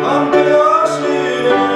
함께 하시네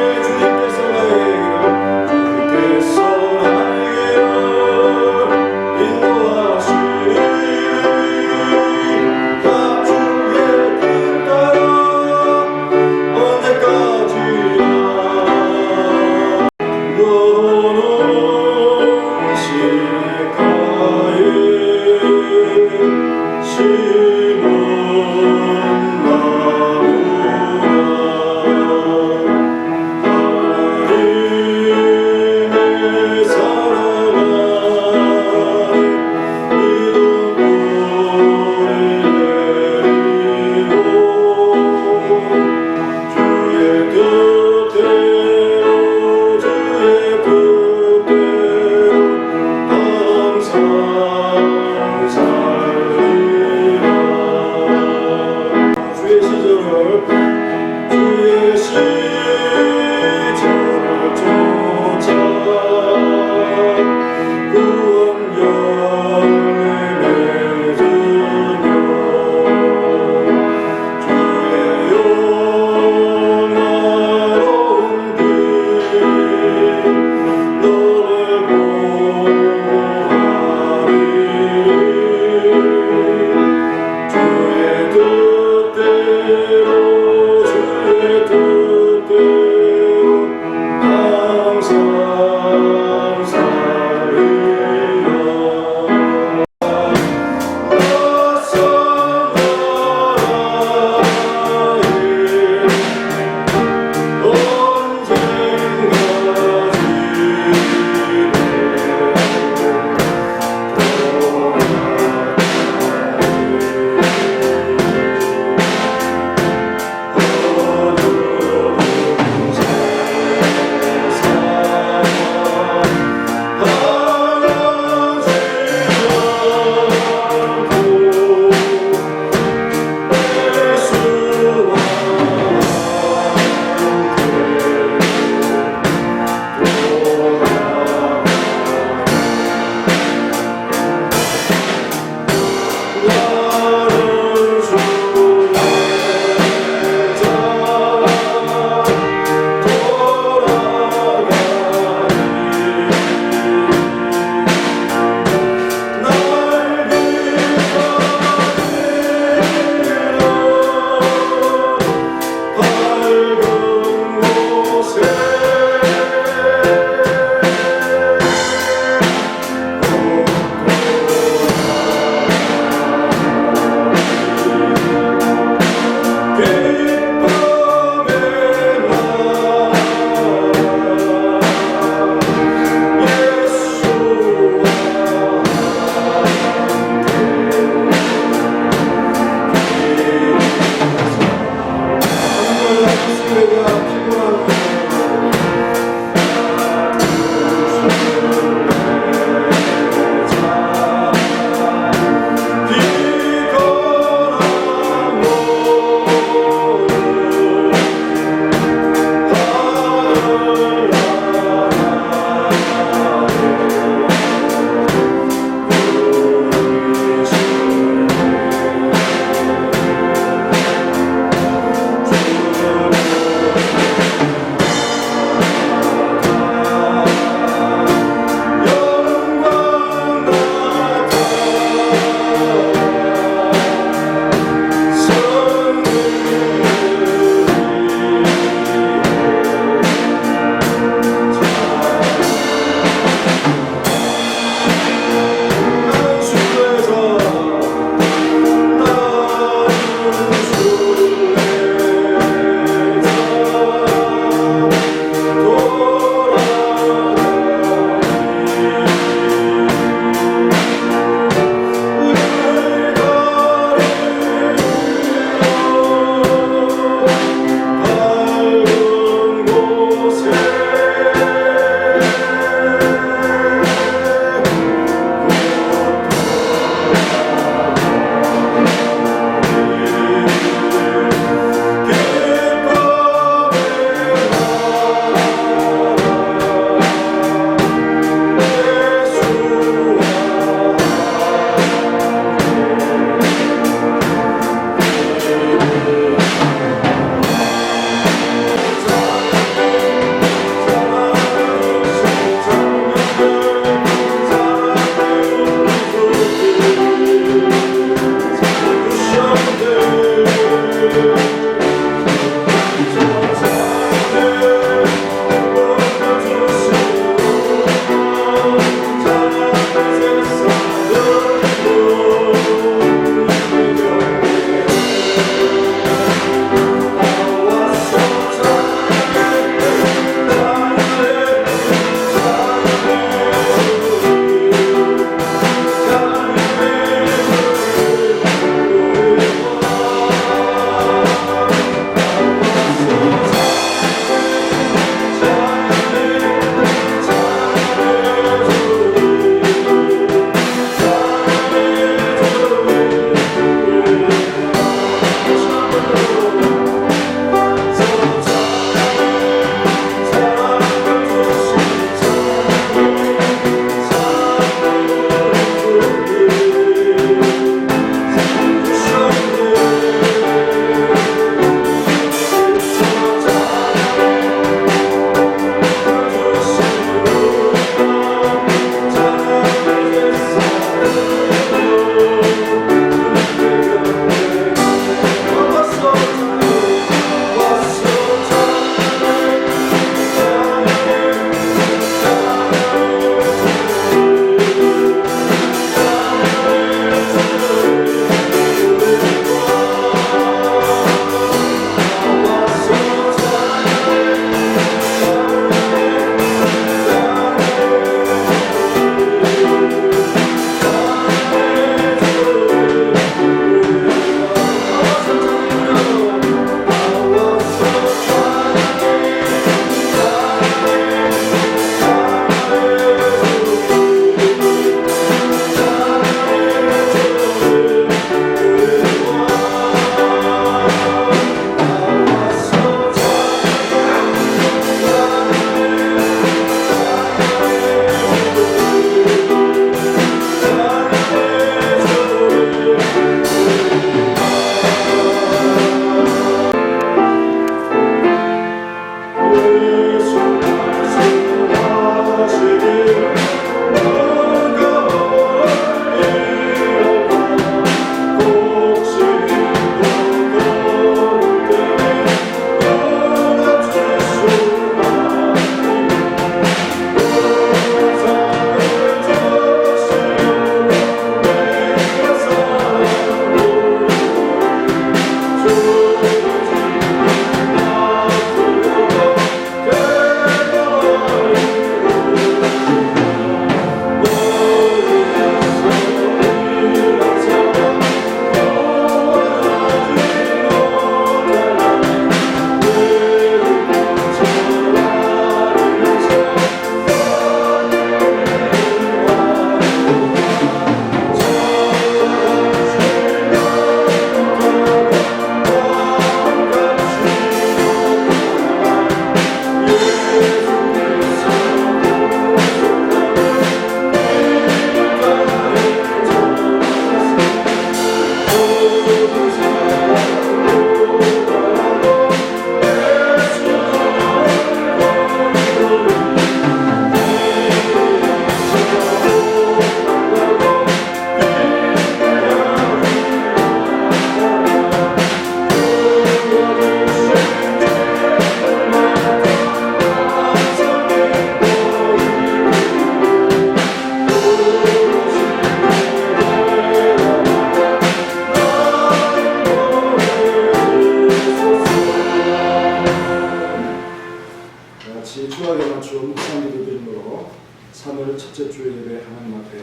철학에 맞춘 묵상기도 드림으로 3월 첫째 주 예배 하나님 앞에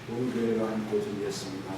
온 교회가 함께 드리겠습니다.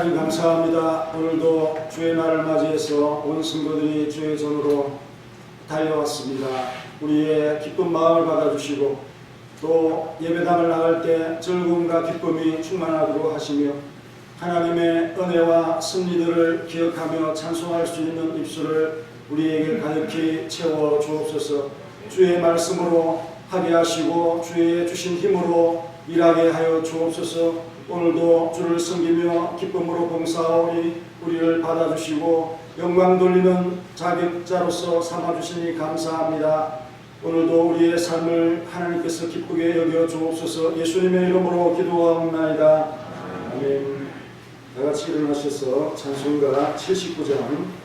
하나님 감사합니다. 오늘도 주의 날을 맞이해서 온 성도들이 주의 전으로 달려왔습니다. 우리의 기쁜 마음을 받아주시고 또 예배당을 나갈 때 즐거움과 기쁨이 충만하도록 하시며 하나님의 은혜와 섭리들을 기억하며 찬송할 수 있는 입술을 우리에게 가득히 채워 주옵소서. 주의 말씀으로 하게 하시고 주의 주신 힘으로 일하게 하여 주옵소서. 오늘도 주를 섬기며 기쁨으로 봉사하오니 우리를 받아주시고 영광 돌리는 자격자로서 삼아주시니 감사합니다. 오늘도 우리의 삶을 하나님께서 기쁘게 여겨 주옵소서. 예수님의 이름으로 기도하옵나이다. 아멘. 다같이 일어나셔서 찬송가 79장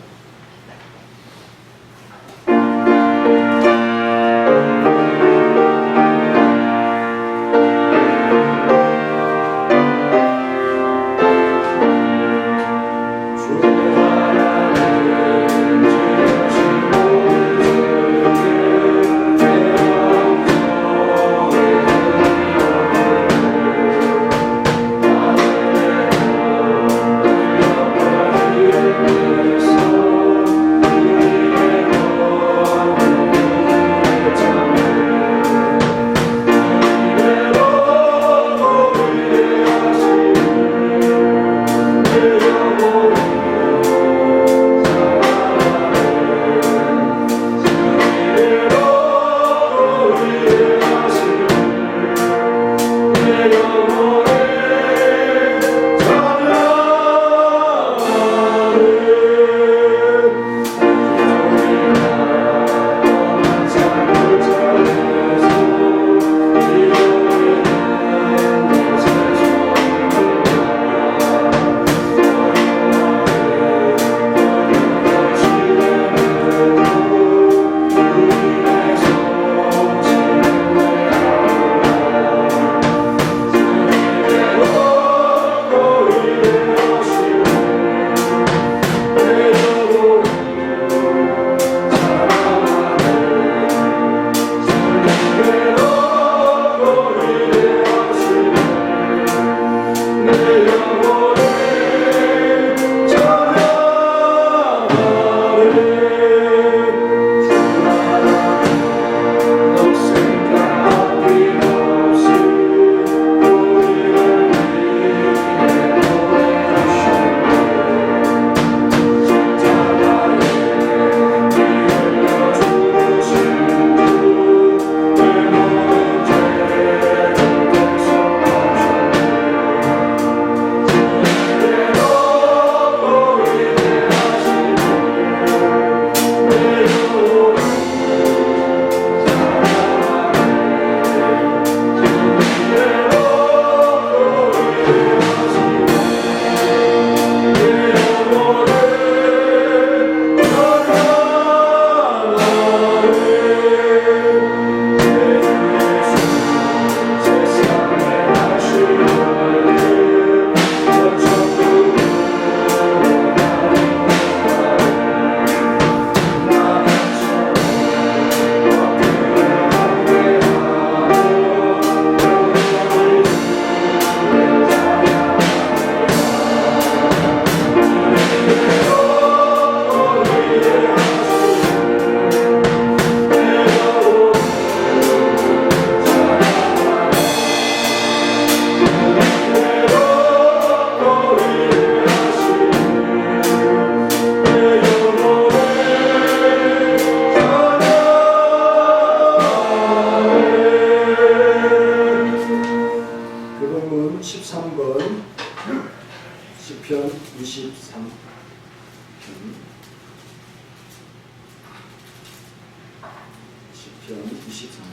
시편 23편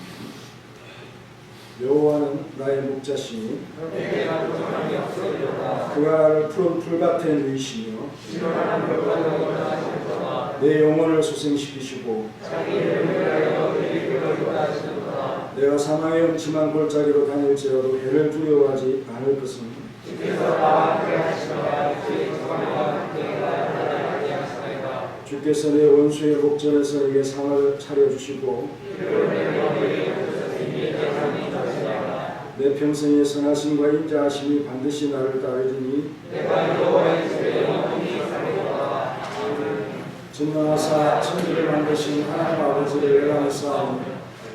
여호와는 나의 목자시니 그가 나를 푸른 풀밭에 누이시며 내 영혼을 소생시키시고 내가 사망의 음침한 골짜기로 다닐지라도 해를 두려워하지 않을 것은 주께서 내 원수의 목전에서 내게 상을 차려주시고 내 평생의 선하심과 인자하심이 반드시 나를 따르리니 전능하사 천지를 만드신 하나님 아버지를 내가 믿사오니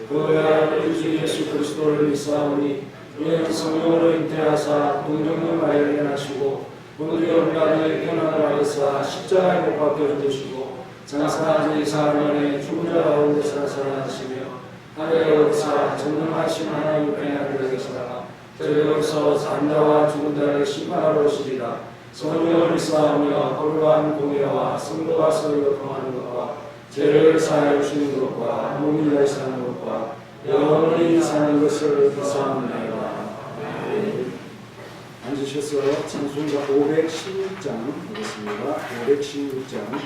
그의 우리 주 예수 그리스도를 믿사오니 이에 성령으로 잉태하사 동정녀 마리아를 낳으시고 본디오 빌라도의 고난을 받으사 십자가에 못 박혀 죽으시고 장사한 지 사흘 만에 죽은 자 가운데서 살아나시며 하늘에 오르사 전능하신 하나님 편에 계시다가 저희로서 산자와 죽은 자를 심판하러 오시리라. 성령을 믿사오며 거룩한 공예와 성도가 서로 통하는 것과 죄를 사하여 주시는 것과 몸이 다시 사는 것과 영원히 사는 것을 믿사옵나이다. 앉으셔서 찬송가 516장 보겠습니다. 516장.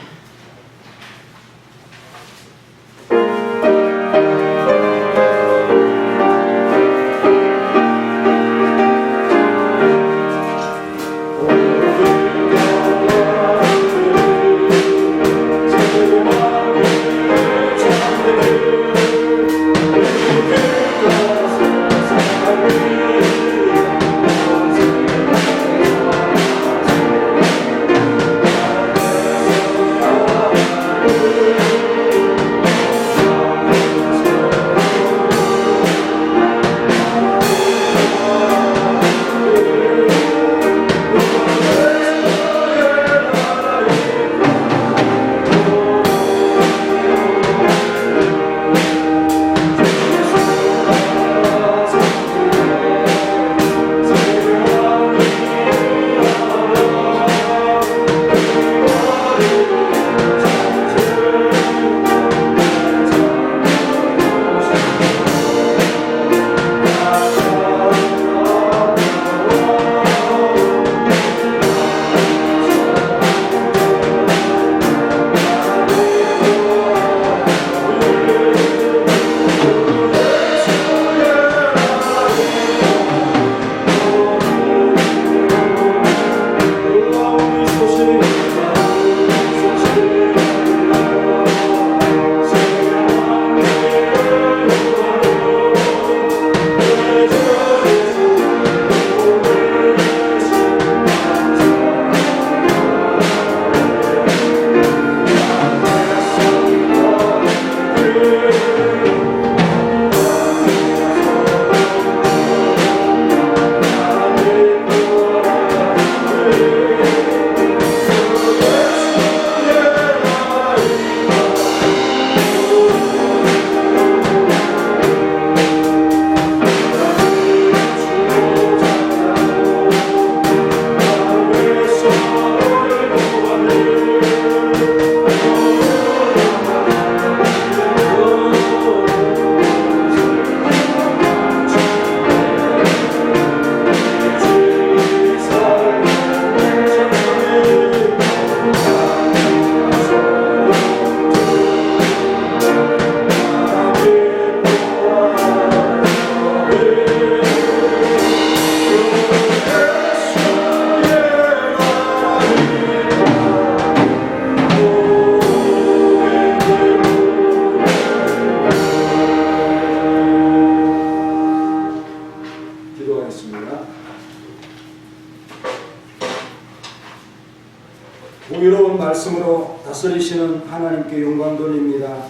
공의로운 말씀으로 다스리시는 하나님께 영광 돌립니다.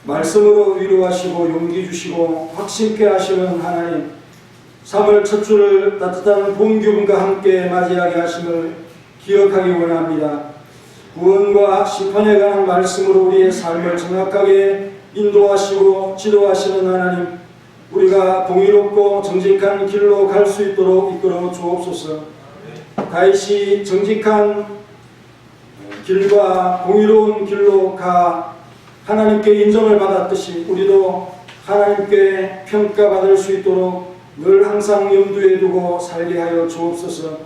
말씀으로 위로하시고 용기 주시고 확신케 하시는 하나님, 3월 첫 주를 따뜻한 봄 기운과 함께 맞이하게 하심을 기억하기 원합니다. 구원과 심판에 관한 말씀으로 우리의 삶을 정확하게 인도하시고 지도하시는 하나님, 우리가 공의롭고 정직한 길로 갈 수 있도록 이끌어 주옵소서. 다윗이 정직한 길과 공의로운 길로 가 하나님께 인정을 받았듯이 우리도 하나님께 평가받을 수 있도록 늘 항상 염두에 두고 살게 하여 주옵소서.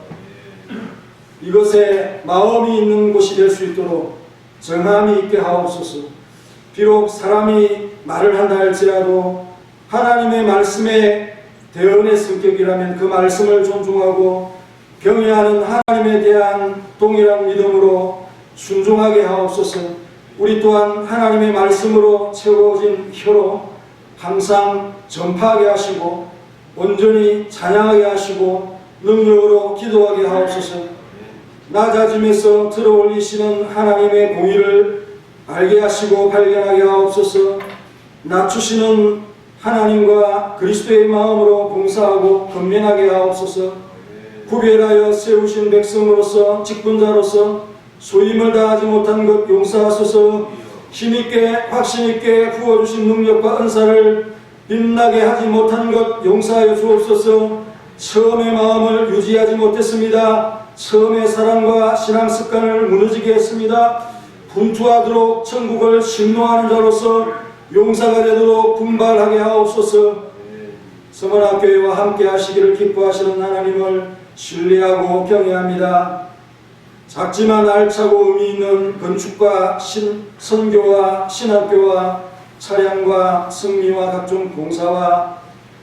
이것에 마음이 있는 곳이 될 수 있도록 정함이 있게 하옵소서. 비록 사람이 말을 한다 할지라도 하나님의 말씀에 대언의 성격이라면 그 말씀을 존중하고 경외하는 하나님에 대한 동일한 믿음으로 순종하게 하옵소서. 우리 또한 하나님의 말씀으로 채워진 혀로 항상 전파하게 하시고 온전히 찬양하게 하시고 능력으로 기도하게 하옵소서. 낮아짐에서 들어올리시는 하나님의 공의를 알게 하시고 발견하게 하옵소서. 낮추시는 하나님과 그리스도의 마음으로 봉사하고 건면하게 하옵소서. 구별하여 세우신 백성으로서 직분자로서 소임을 다하지 못한 것 용서하소서. 힘있게 확신있게 부어주신 능력과 은사를 빛나게 하지 못한 것 용서하여 주옵소서. 처음의 마음을 유지하지 못했습니다. 처음의 사랑과 신앙 습관을 무너지게 했습니다. 분투하도록 천국을 신노하는 자로서 용사가 되도록 분발하게 하옵소서. 서머나교회와 함께 하시기를 기뻐하시는 하나님을 신뢰하고 경외합니다. 작지만 알차고 의미 있는 건축과 선교와 신학교와 차량과 승리와 각종 봉사와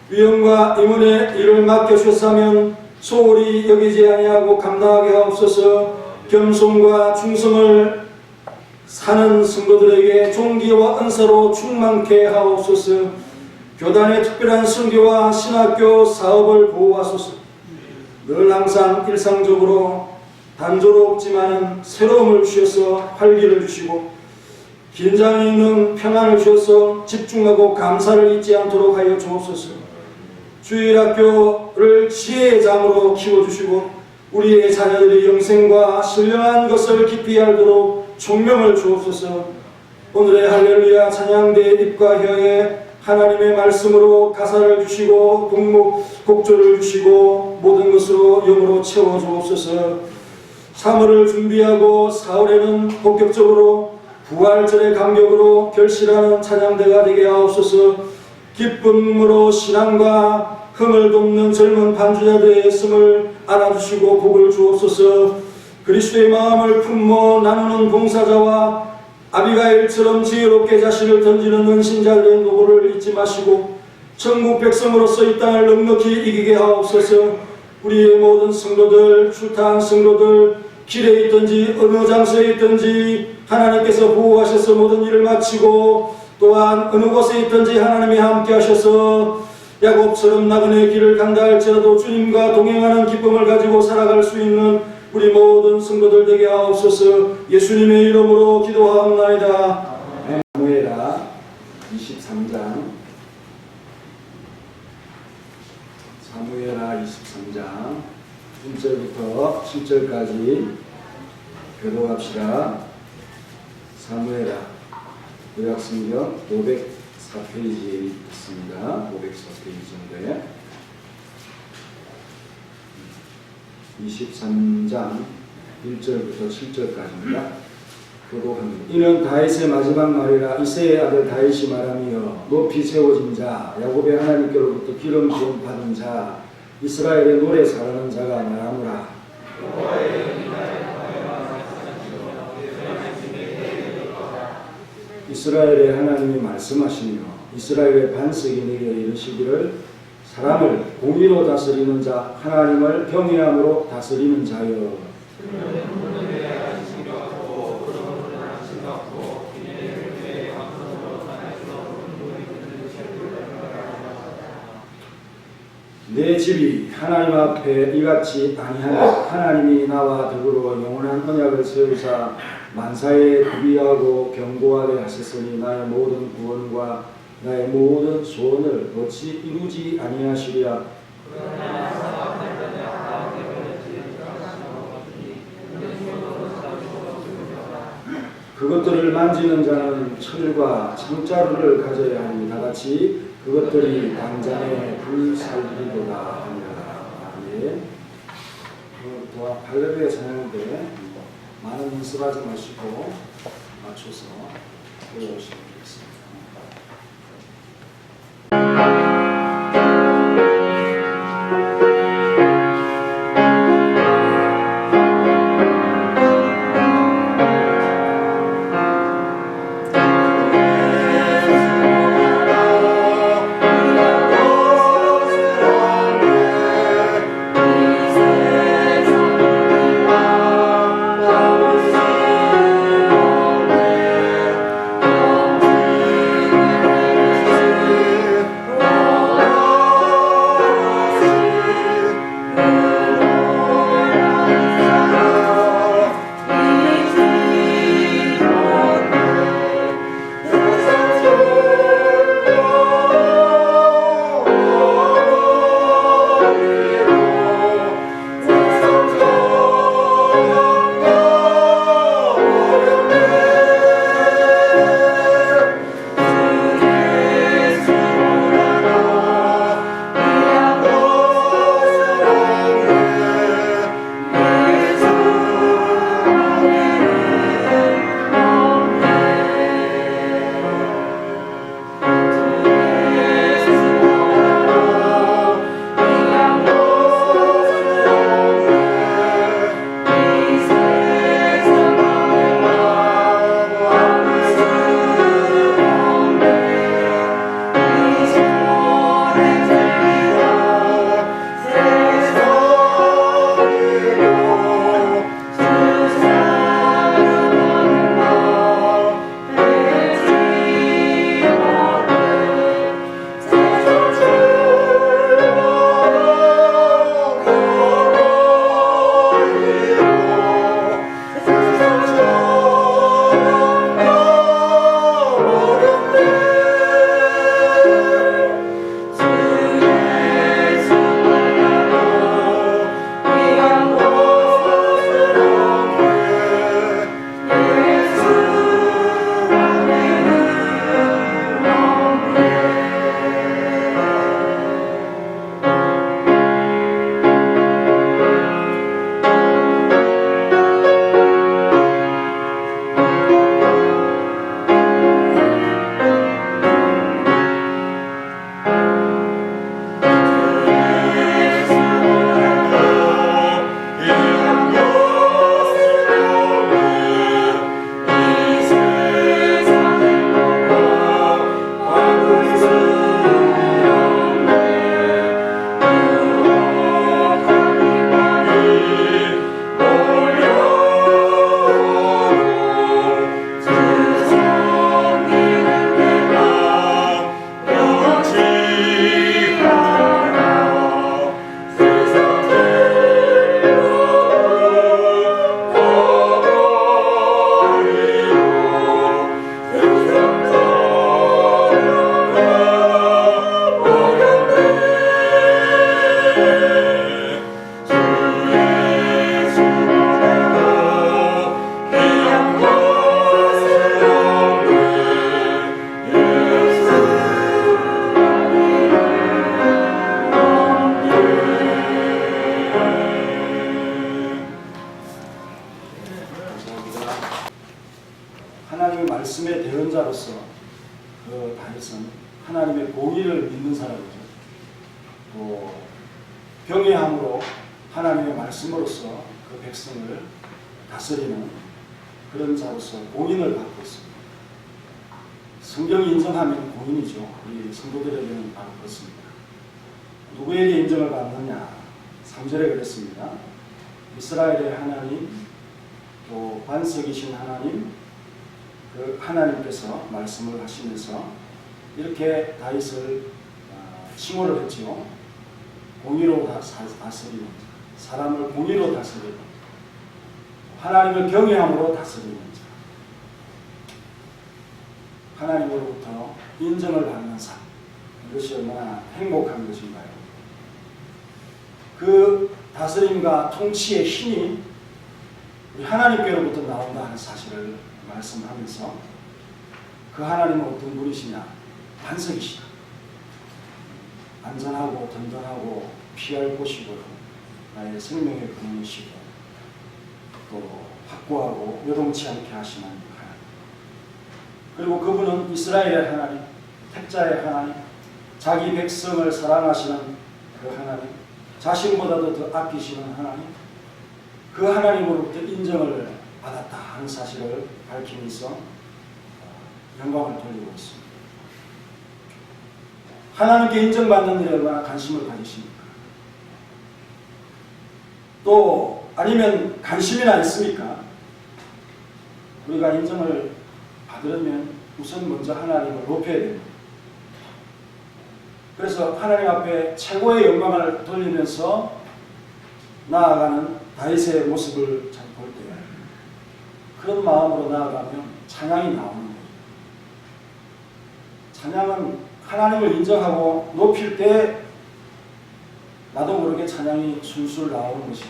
위험과 임원의 일을 맡겨주셨다면 소홀히 여기지 아니하고 감당하게 하옵소서. 겸손과 충성을 사는 성도들에게 종기와 은사로 충만케 하옵소서. 교단의 특별한 선교와 신학교 사업을 보호하소서. 늘 항상 일상적으로 단조롭지만은 새로움을 주셔서 활기를 주시고 긴장이 있는 평안을 주셔서 집중하고 감사를 잊지 않도록 하여 주옵소서. 주일학교를 지혜의 장으로 키워주시고 우리의 자녀들이 영생과 신령한 것을 깊이 알도록 총명을 주옵소서. 오늘의 할렐루야 찬양대 입과혀에 하나님의 말씀으로 가사를 주시고 곡조를 주시고 모든 것으로 영으로 채워주옵소서. 사물을 준비하고 4월에는 본격적으로 부활절의 감격으로 결실하는 찬양대가 되게 하옵소서. 기쁨으로 신앙과 흥을 돋는 젊은 반주자들의 애씀을 알아주시고 복을 주옵소서. 그리스도의 마음을 품모 나누는 봉사자와 아비가일처럼 지혜롭게 자신을 던지는 은신자들의 노고를 잊지 마시고 천국 백성으로서 이 땅을 넉넉히 이기게 하옵소서. 우리의 모든 성도들, 출타한 성도들, 길에 있든지 어느 장소에 있든지 하나님께서 보호하셔서 모든 일을 마치고 또한 어느 곳에 있든지 하나님이 함께 하셔서 야곱처럼 나그네의 길을 간다 할지라도 주님과 동행하는 기쁨을 가지고 살아갈 수 있는 우리 모든 성도들 되게 하옵소서. 예수님의 이름으로 기도하옵나이다. 사무엘하 23장 사무엘하 23장 1절부터 7절까지 교독합시다. 사무엘하 구약성경 504페이지에 있습니다. 504페이지인데 23장 1절부터 7절까지입니다. 교독합니다. 이는 다윗의 마지막 말이라. 이새의 아들 다윗이 말하며 높이 세워진 자 야곱의 하나님께로부터 기름 부음 받은 자 이스라엘의 노래 잘하는 자가 말하노라. 이스라엘의 하나님이 말씀하시며 이스라엘의 반석이 내게 이르시기를 사람을 공의로 다스리는 자 하나님을 경외함으로 다스리는 자여. 내 집이 하나님 앞에 이같이 아니하나 하나님이 나와 더불어 영원한 언약을 세우사 만사에 구비하고 경고하게 하셨으니 나의 모든 구원과 나의 모든 소원을 어찌 이루지 아니하시랴. 그것들을 만지는 자는 철과 창자루를 가져야 하니 나같이 그것들이 당장에 불살리리로다 하니라. 예. 할렐루야 찬양인데 많은 연습하지 마시고 맞춰서 들어오시면 되겠습니다. 통치자로서 그 다윗은 하나님의 공의를 믿는 사람이죠. 또 경외함으로 하나님의 말씀으로서 그 백성을 다스리는 그런 자로서 공인을 받고 있습니다. 성경이 인정하면 공인이죠. 우리 성도들에게는 바로 그렇습니다. 누구에게 인정을 받느냐? 3절에 그랬습니다. 이스라엘의 하나님, 또 반석이신 하나님, 그 하나님께서 말씀을 하시면서 이렇게 다윗을 칭호를 했지요. 공의로 다스리는 자, 사람을 공의로 다스리는, 하나님을 경외함으로 다스리는 자, 하나님으로부터 인정을 받는 삶, 이것이 얼마나 행복한 것인가요? 그 다스림과 통치의 힘이 우리 하나님께로부터 나온다 하는 사실을 말씀하면서 그 하나님은 어떤 분이시냐? 반석이시다. 안전하고 든든하고 피할 곳이고 나의 생명의 근원이시고 또 확고하고 요동치 않게 하시는 하나님. 그리고 그분은 이스라엘의 하나님, 택자의 하나님, 자기 백성을 사랑하시는 그 하나님, 자신보다도 더 아끼시는 하나님, 그 하나님으로부터 인정을 받았다 하는 사실을 밝히면서 영광을 돌리고 있습니다. 하나님께 인정받는 일에 얼마나 관심을 가지십니까? 또 아니면 관심이나 있습니까? 우리가 인정을 받으려면 우선 먼저 하나님을 높여야 됩니다. 그래서 하나님 앞에 최고의 영광을 돌리면서 나아가는 다윗의 모습을 잘 볼 때 그런 마음으로 나아가면 찬양이 나오는 거예요. 찬양은 하나님을 인정하고 높일 때 나도 모르게 찬양이 술술 나오는 것이지,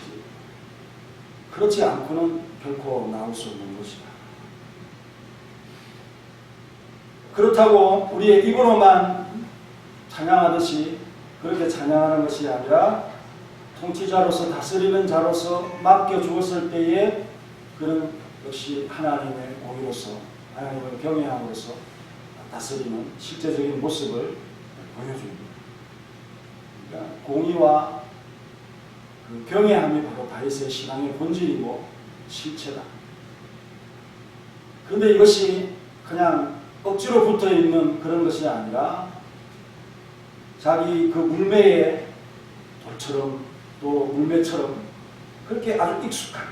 그렇지 않고는 결코 나올 수 없는 것이다. 그렇다고 우리의 입으로만 찬양하듯이 그렇게 찬양하는 것이 아니라 통치자로서 다스리는 자로서 맡겨주었을 때에 그런 역시 하나님의 공의로서 하나님을 경외함으로써 다스리는 실제적인 모습을 보여줍니다. 그러니까 공의와 그 경외함이 바로 다윗의 신앙의 본질이고 실체다. 그런데 이것이 그냥 억지로 붙어있는 그런 것이 아니라 자기 그 물매에 돌처럼 또 물매처럼 그렇게 아주 익숙한,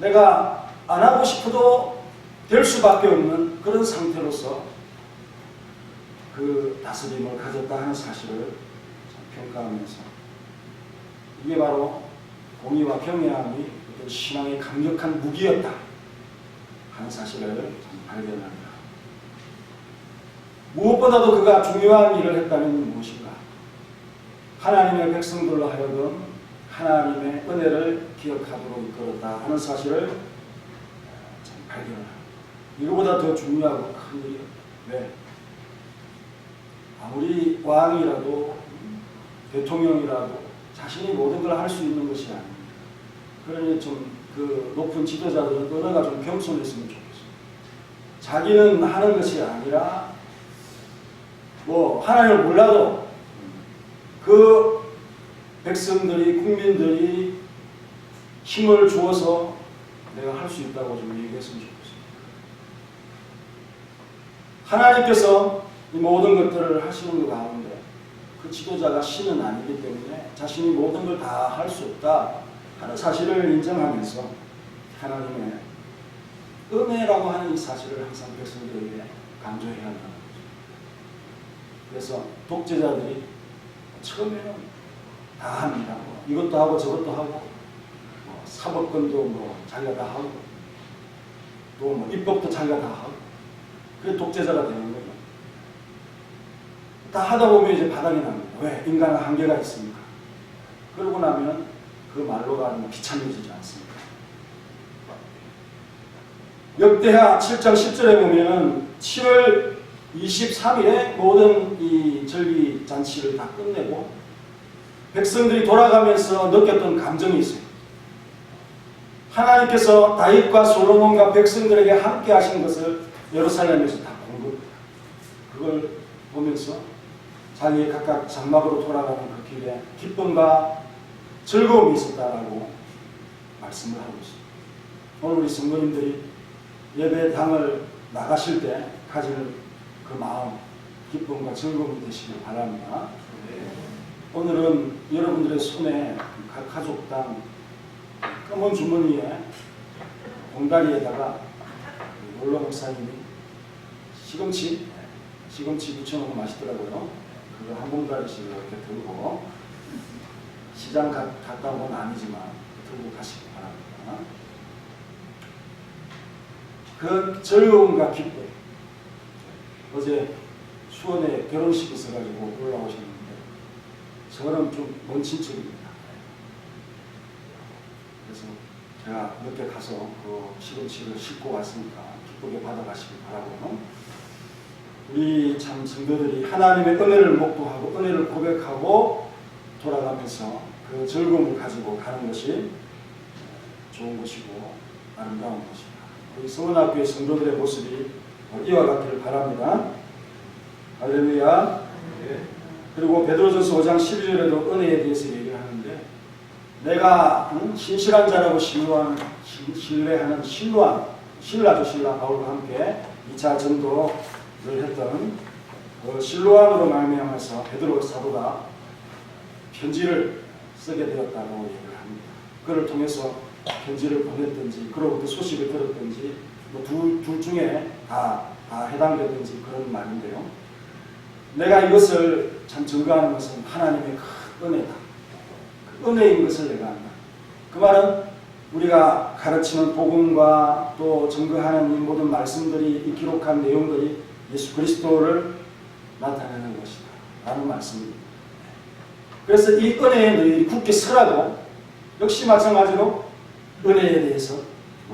내가 안 하고 싶어도 될 수밖에 없는 그런 상태로서 그 다스림을 가졌다 하는 사실을 평가하면서 이게 바로 공의와 경외함이 신앙의 강력한 무기였다 하는 사실을 발견합니다. 무엇보다도 그가 중요한 일을 했다면 무엇인가? 하나님의 백성들로 하여금 하나님의 은혜를 기억하도록 이끌었다 하는 사실을 발견합니다. 이거보다 더 중요하고 큰 일이 왜? 아무리 왕이라도 대통령이라도 자신이 모든 걸 할 수 있는 것이 아닙니다. 그러니 좀 그 높은 지도자들은 언어가 좀 겸손했으면 좋겠어요. 자기는 하는 것이 아니라 뭐 하나님을 몰라도 그 백성들이, 국민들이 힘을 주어서 내가 할 수 있다고 좀 얘기했으면 좋겠어요. 하나님께서 이 모든 것들을 하시는 것 가운데 그 지도자가 신은 아니기 때문에 자신이 모든 걸 다 할 수 없다 하는 사실을 인정하면서 하나님의 은혜라고 하는 이 사실을 항상 백성들에게 강조해야 한다는 거죠. 그래서 독재자들이 처음에는 다 합니다. 이것도 하고 저것도 하고 사법권도 뭐 자기가 다 하고 또 뭐 입법도 자기가 다 하고 그게 독재자가 되는 거예요. 다 하다 보면 이제 바닥이 납니다. 왜? 인간은 한계가 있으니까. 그러고 나면 그 말로가 비참해지지 않습니까? 역대하 7장 10절에 보면은 7월 23일에 모든 이 절기 잔치를 다 끝내고 백성들이 돌아가면서 느꼈던 감정이 있어요. 하나님께서 다윗과 솔로몬과 백성들에게 함께 하신 것을 예루살렘에서 다 본 겁니다. 그걸 보면서 자기 각각 장막으로 돌아가는 그 길에 기쁨과 즐거움이 있었다라고 말씀을 하고 있습니다. 오늘 우리 성도님들이 예배당을 나가실 때 가질 그 마음, 기쁨과 즐거움이 되시길 바랍니다. 오늘은 여러분들의 손에 각 가족당 검은 주머니에 봉다리에다가 놀러 목사님이 시금치 무쳐놓으면 맛있더라고요. 그거 한 봉다리씩 이렇게 들고 시장 갔다 온 건 아니지만 들고 가시기 바랍니다. 그 즐거움과 기쁨. 어제 수원에 결혼식이 있어가지고 올라오셨는데 저는 좀 먼 친척입니다. 그래서 제가 늦게 가서 그 시금치를 싣고 왔으니까 기쁘게 받아가시기 바라고요. 우리 참 성도들이 하나님의 은혜를 목도하고 은혜를 고백하고 돌아가면서 그 즐거움을 가지고 가는 것이 좋은 것이고 아름다운 것입니다. 우리 서원학교의 성도들의 모습이 이와 같기를 바랍니다. 할렐루야. 그리고 베드로전서 5장 12절에도 은혜에 대해서 얘기를 하는데 내가 신실한 자라고 신뢰하는 신라 바울과 함께 2차 전도를 했던 그 실로암으로 말미암아서 베드로 사도가 편지를 쓰게 되었다고 얘기를 합니다. 그를 통해서 편지를 보냈든지 그로부터 소식을 들었든지 뭐 둘 중에 다 해당되든지 그런 말인데요. 내가 이것을 참 증거하는 것은 하나님의 큰 은혜다. 그 은혜인 것을 내가 안다. 그 말은 우리가 가르치는 복음과 또 증거하는 이 모든 말씀들이 이 기록한 내용들이 예수 그리스도를 나타내는 것이다 라는 말씀입니다. 그래서 이 은혜에 너희들이 굳게 서라고 역시 마찬가지로 은혜에 대해서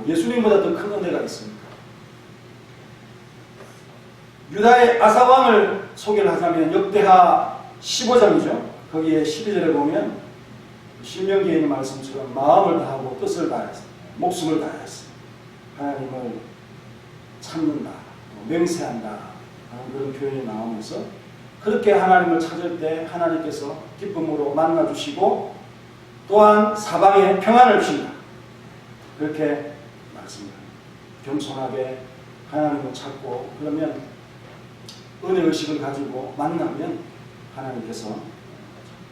예수님보다 더 큰 은혜가 있습니까? 유다의 아사왕을 소개를 하자면 역대하 15장이죠. 거기에 12절에 보면 신명기에 있는 말씀처럼 마음을 다하고 뜻을 다해서 목숨을 다해서 하나님을 찾는다, 맹세한다 하는 그런 표현이 나오면서 그렇게 하나님을 찾을 때 하나님께서 기쁨으로 만나주시고 또한 사방에 평안을 주신다. 그렇게 말씀합니다. 겸손하게 하나님을 찾고 그러면 은혜의식을 가지고 만나면 하나님께서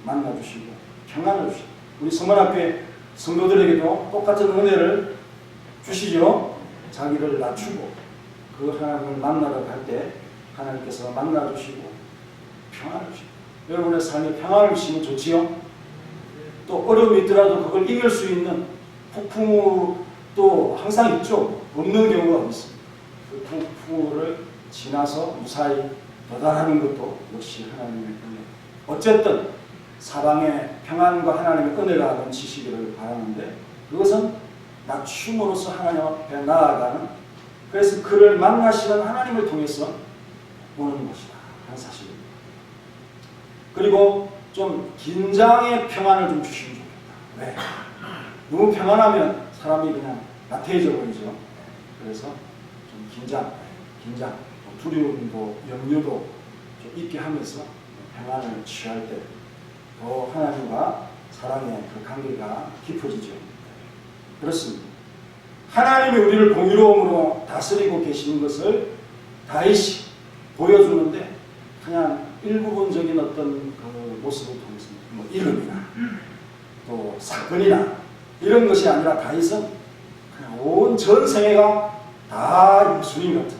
만나주시고 평안을 주시고 우리 성만학교의 성도들에게도 똑같은 은혜를 주시죠. 자기를 낮추고 그 하나님을 만나러 갈 때 하나님께서 만나주시고 평안을 주시고 여러분의 삶에 평안을 주시면 좋지요. 또 어려움이 있더라도 그걸 이길 수 있는 폭풍우도 항상 있죠. 없는 경우가 없습니다. 그 폭풍우를 지나서 무사히 도달하는 것도 역시 하나님의 은혜. 어쨌든 사방에 평안과 하나님의 은혜가 넘치시기를 바라는데 그것은 낮춤으로써 하나님 앞에 나아가는 그래서 그를 만나시는 하나님을 통해서 오는 것이다 하는 사실입니다. 그리고 좀 긴장의 평안을 좀 주시면 좋겠다. 왜? 너무 평안하면 사람이 그냥 나태해져 버리죠. 그래서 좀 긴장, 두려움도 염려도 좀 있게 하면서 평안을 취할 때 더 하나님과 사랑의 그 관계가 깊어지죠. 그렇습니다. 하나님이 우리를 공의로움으로 다스리고 계시는 것을 다윗이 보여주는데 그냥 일부분적인 어떤 그 모습을 통해서 뭐 이름이나 또 사건이나 이런 것이 아니라 다윗은 그냥 온 전생애가 다 예수님 같은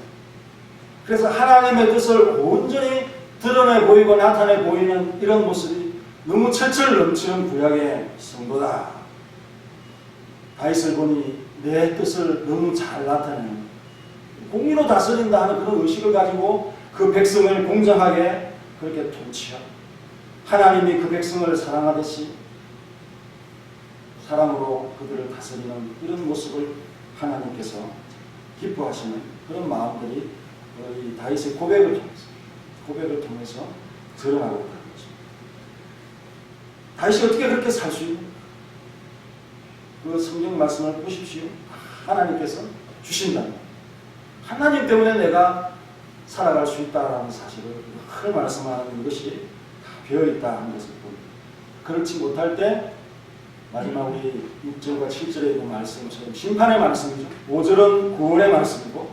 그래서 하나님의 뜻을 온전히 드러내 보이고 나타내 보이는 이런 모습이 너무 철철 넘치는 구약의 성도다. 다윗을 보니 내 뜻을 너무 잘 나타내는 공의로 다스린다 하는 그런 의식을 가지고 그 백성을 공정하게 그렇게 통치하고 하나님이 그 백성을 사랑하듯이 사랑으로 그들을 다스리는 이런 모습을 하나님께서 기뻐하시는 그런 마음들이 이 다윗의 고백을 통해서 드러나고 있는 거죠. 다윗이 어떻게 그렇게 살 수 있는 그 성경 말씀을 보십시오. 하나님께서 주신다. 하나님 때문에 내가 살아갈 수 있다라는 사실을 늘 말씀하는 것이 다 배어있다 하는 것을 봅니다. 그렇지 못할 때 마지막 우리 6절과 7절에 있는 말씀처럼 심판의 말씀이죠. 5절은 구원의 말씀이고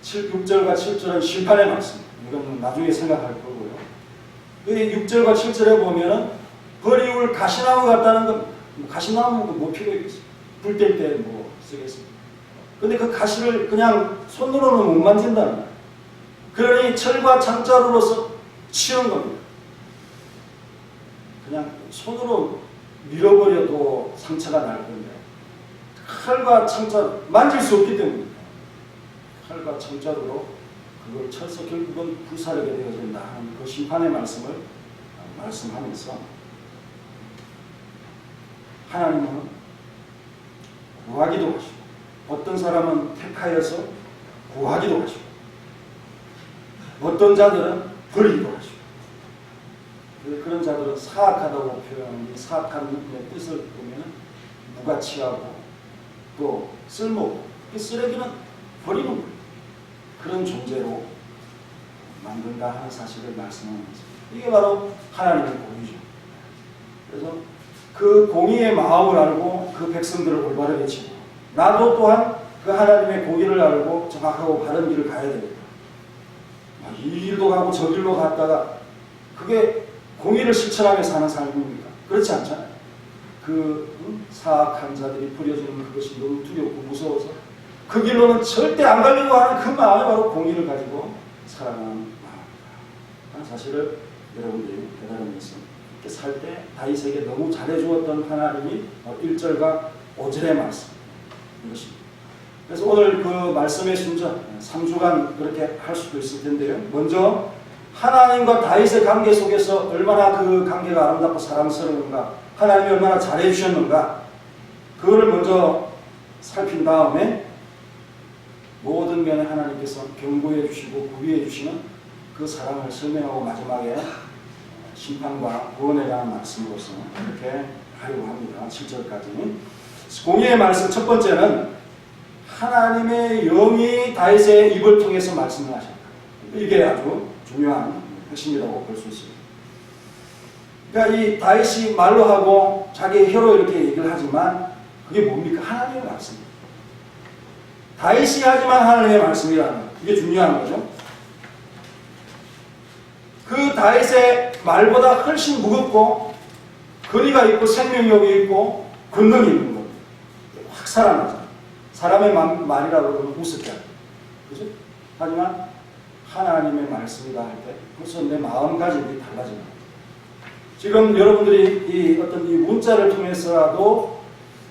6절과 7절은 심판의 말씀입니다. 이건 나중에 생각할 거고요. 6절과 7절에 보면은 버리울 가시나무 같다는 건 가시나무 뭐 필요 있겠어요. 불 뗄 때 뭐 쓰겠습니다. 근데 그 가시를 그냥 손으로는 못 만진다는 거예요. 그러니 철과 창자루로서 치는 겁니다. 그냥 손으로 밀어버려도 상처가 날 건데 칼과 창자 만질 수 없기 때문에 칼과 창자루로 그걸 쳐서 결국은 불사르게 되어진다 하는 그 심판의 말씀을 말씀하면서 하나님은 구하기도 하시고 어떤 사람은 택하여서 구하기도 하시고 어떤 자들은 버리기도 하시고 그런 자들은 사악하다고 표현하는 이 사악한 의 뜻을 보면 무가치하고 또 쓸모없고 이 쓰레기는 버리는 거예요. 그런 존재로 만든다 하는 사실을 말씀하는 것입니다. 이게 바로 하나님의 공의죠. 그래서 그 공의의 마음을 알고 그 백성들을 올바르게 치고 나도 또한 그 하나님의 공의를 알고 정확하고 바른 길을 가야 됩니다. 이 길도 가고 저 길로 갔다가 그게 공의를 실천하며 사는 삶입니까? 그렇지 않잖아요. 사악한 자들이 부려지는 그것이 너무 두렵고 무서워서 그 길로는 절대 안 가려고 하는 그 마음이 바로 공의를 가지고 살아가는 마음입니다. 사실을 여러분들이 깨달으면서 이렇게 살 때 다윗에게 너무 잘해주었던 하나님이 1절과 5절의 말씀 이것입니다. 그래서 오늘 그 말씀의 순서 3주간 그렇게 할 수도 있을 텐데요. 먼저 하나님과 다윗의 관계 속에서 얼마나 그 관계가 아름답고 사랑스러운가, 하나님이 얼마나 잘해주셨는가, 그거를 먼저 살핀 다음에 모든 면에 하나님께서 경고해 주시고 구비해 주시는 그 사랑을 설명하고 마지막에 심판과 구원에 대한 말씀으로서 이렇게 하려고 합니다. 7절까지. 공의의 말씀 첫 번째는 하나님의 영이 다윗의 입을 통해서 말씀을 하셨다. 이게 아주 중요한 핵심이라고 볼 수 있습니다. 그러니까 이 다윗이 말로 하고 자기의 혀로 이렇게 얘기를 하지만 그게 뭡니까? 하나님의 말씀입니다. 다윗이 하지만 하나님의 말씀이라는 것. 이게 중요한 거죠. 그 다윗의 말보다 훨씬 무겁고 거리가 있고 생명력이 있고 권능이 있는 겁니다. 확 살아나죠. 사람의 말이라고 그러면 우습게 하죠. 그죠? 하지만 하나님의 말씀이다 할 때 벌써 내 마음가짐이 달라지는 거예요. 지금 여러분들이 이 어떤 이 문자를 통해서라도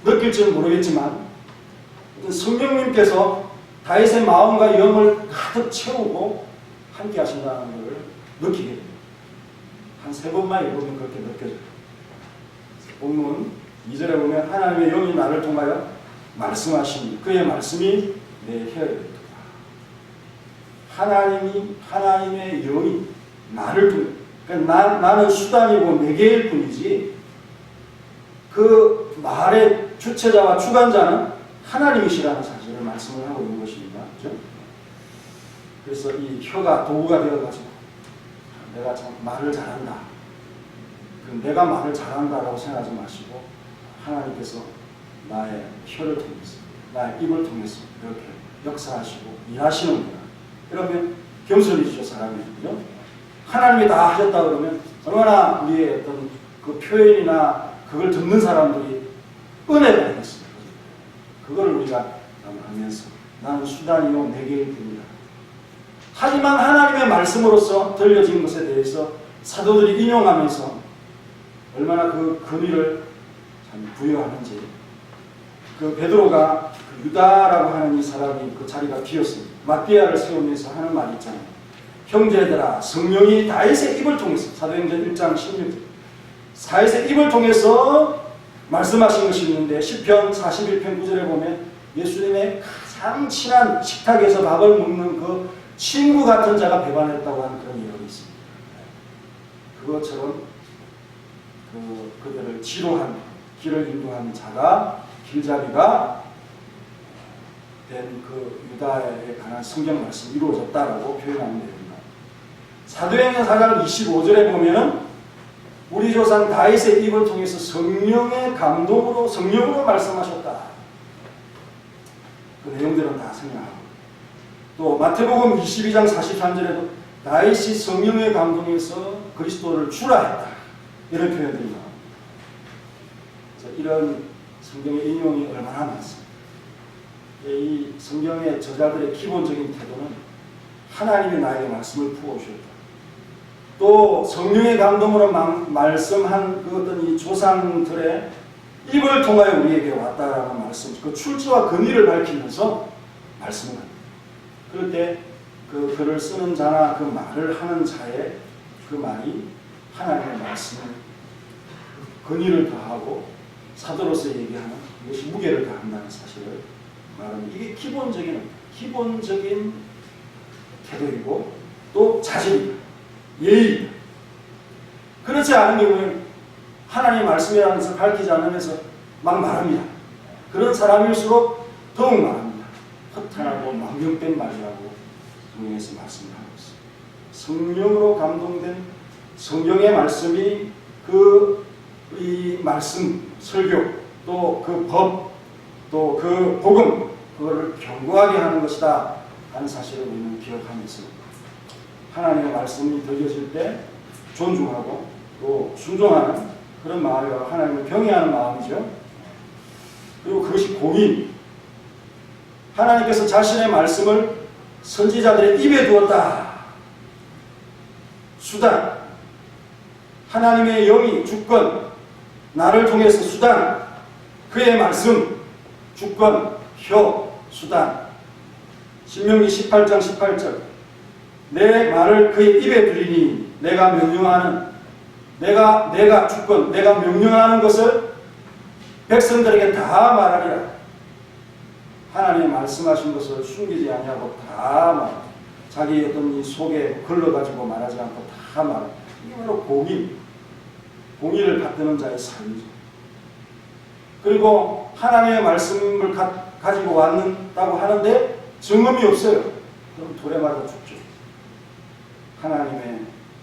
느낄지는 모르겠지만 성령님께서 다윗의 마음과 영을 가득 채우고 함께 하신다는 것을 느끼게 됩니다. 한 3번만 읽으면 그렇게 느껴져요. 본문 2절에 보면 하나님의 영이 나를 통하여 말씀하시니 그의 말씀이 내 혀에 있도다. 하나님의 영이 나를 통해, 그러니까 나는 수단이고 매개일 뿐이지 그 말의 주체자와 주관자는 하나님이시라는 사실을 말씀을 하고 있는 것입니다. 그렇죠? 그래서 이 혀가 도구가 되어가지고 내가 참 말을 잘한다. 내가 말을 잘한다라고 생각하지 마시고 하나님께서 나의 혀를 통해서 나의 입을 통해서 이렇게 역사하시고 일하시는구나. 그러면 겸손해지죠, 사람이. 그죠? 하나님이 다 하셨다 그러면 얼마나 우리의 어떤 그 표현이나 그걸 듣는 사람들이 은혜가 되겠습니다. 그걸 우리가 하면서 나는 수단이요 매개일 뿐이다. 하지만 하나님의 말씀으로서 들려진 것에 대해서 사도들이 인용하면서 얼마나 그 권위를 참 부여하는지, 그 베드로가 그 유다라고 하는 이 사람이 그 자리가 비었습니다. 마띠아를 세우면서 하는 말이 있잖아요. 형제들아, 성령이 다윗의 입을 통해서, 사도행전 1장 16절, 다윗의 입을 통해서 말씀하신 것이 있는데 시편 41편 9절에 보면 예수님의 가장 친한 식탁에서 밥을 먹는 그 친구 같은 자가 배반했다고 하는 그런 예언이 있습니다. 그것처럼 그들을 지로한 길을 인도한 자가 길잡이가 된 그 유다에 관한 성경 말씀이 이루어졌다라고 표현하면 됩니다. 사도행전 4장 25절에 보면은 우리 조상 다윗의 입을 통해서 성령의 감동으로 성령으로 말씀하셨다. 그 내용들은 다 생략하고, 또 마태복음 22장 43절에도 다윗이 성령의 감동에서 그리스도를 주라 했다. 이런 표현들이 나옵니다. 이런 성경의 인용이 얼마나 많습니다. 이 성경의 저자들의 기본적인 태도는 하나님이 나에게 말씀을 부어주셨다. 또 성령의 감동으로 말씀한 그 어떤 이 조상들의 입을 통하여 우리에게 왔다라는 말씀, 그 출처와 근위를 밝히면서 말씀을 합니다. 그럴 때 그 글을 쓰는 자나 그 말을 하는 자의 그 말이 하나님의 말씀을 근위를 더하고 사도로서 얘기하는 이것이 무게를 더한다는 사실을 말합니다. 이게 기본적인 태도이고 또 자질이다. 예의이다. 그렇지 않은 경우에는 하나님의 말씀이라는 것을 밝히지 않으면서 막 말합니다. 그런 사람일수록 더욱 말합니다. 허탄하고 망령된 말이라고 성경에서 말씀을 하고 있습니다. 성령으로 감동된 성경의 말씀이 이 말씀, 설교, 또 그 법, 또 그 복음, 그거를 견고하게 하는 것이다 하는 사실을 우리는 기억하면서 하나님의 말씀이 들려질 때 존중하고 또 순종하는 그런 마음과 하나님을 경외하는 마음이죠. 그리고 그것이 공인. 하나님께서 자신의 말씀을 선지자들의 입에 두었다. 수단. 하나님의 영이 주권. 나를 통해서 수단. 그의 말씀. 주권. 혀. 수단. 신명기 18장 18절. 내 말을 그의 입에 두리니 내가 명령하는 내가 주권, 내가 명령하는 것을 백성들에게 다 말하리라. 하나님이 말씀하신 것을 숨기지 아니하고 다 말. 자기 어떤 이 속에 걸러가지고 말하지 않고 다 말. 이게 바로 공의를 받드는 자의 삶이죠. 그리고 하나님의 말씀을 가지고 왔다고 하는데 증언이 없어요. 그럼 돌에 맞아 죽죠. 하나님의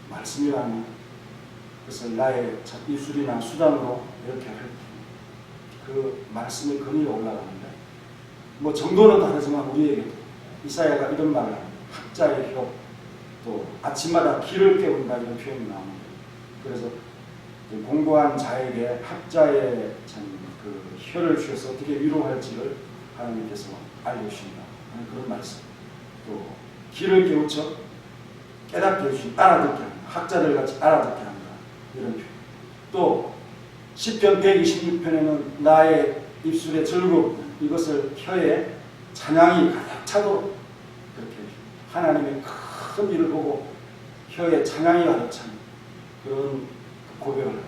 말씀이라는 것을 나의 입술이나 수단으로 이렇게 할 그 말씀의 근위에 올라갑니다. 뭐 정도는 다르지만 우리에게도 이사야가 이런 말을 합니다. 학자의 혀, 또 아침마다 귀를 깨운다 이런 표현이 나옵니다. 그래서 공부한 자에게 학자의 그 혀를 주셔서 어떻게 위로할지를 하나님께서 알려주신다 하는 그런 말씀. 또 귀를 깨우쳐 깨닫게 해주신, 알아듣게 합니다. 학자들 같이 알아듣게 합니다. 이런 표현. 또 시편 126편에는 나의 입술의 즐거움, 이것을 혀에 찬양이 가득 차도록 그렇게 하나님의 큰 일을 보고 혀에 찬양이 가득 찬 그런 고백을 합니다.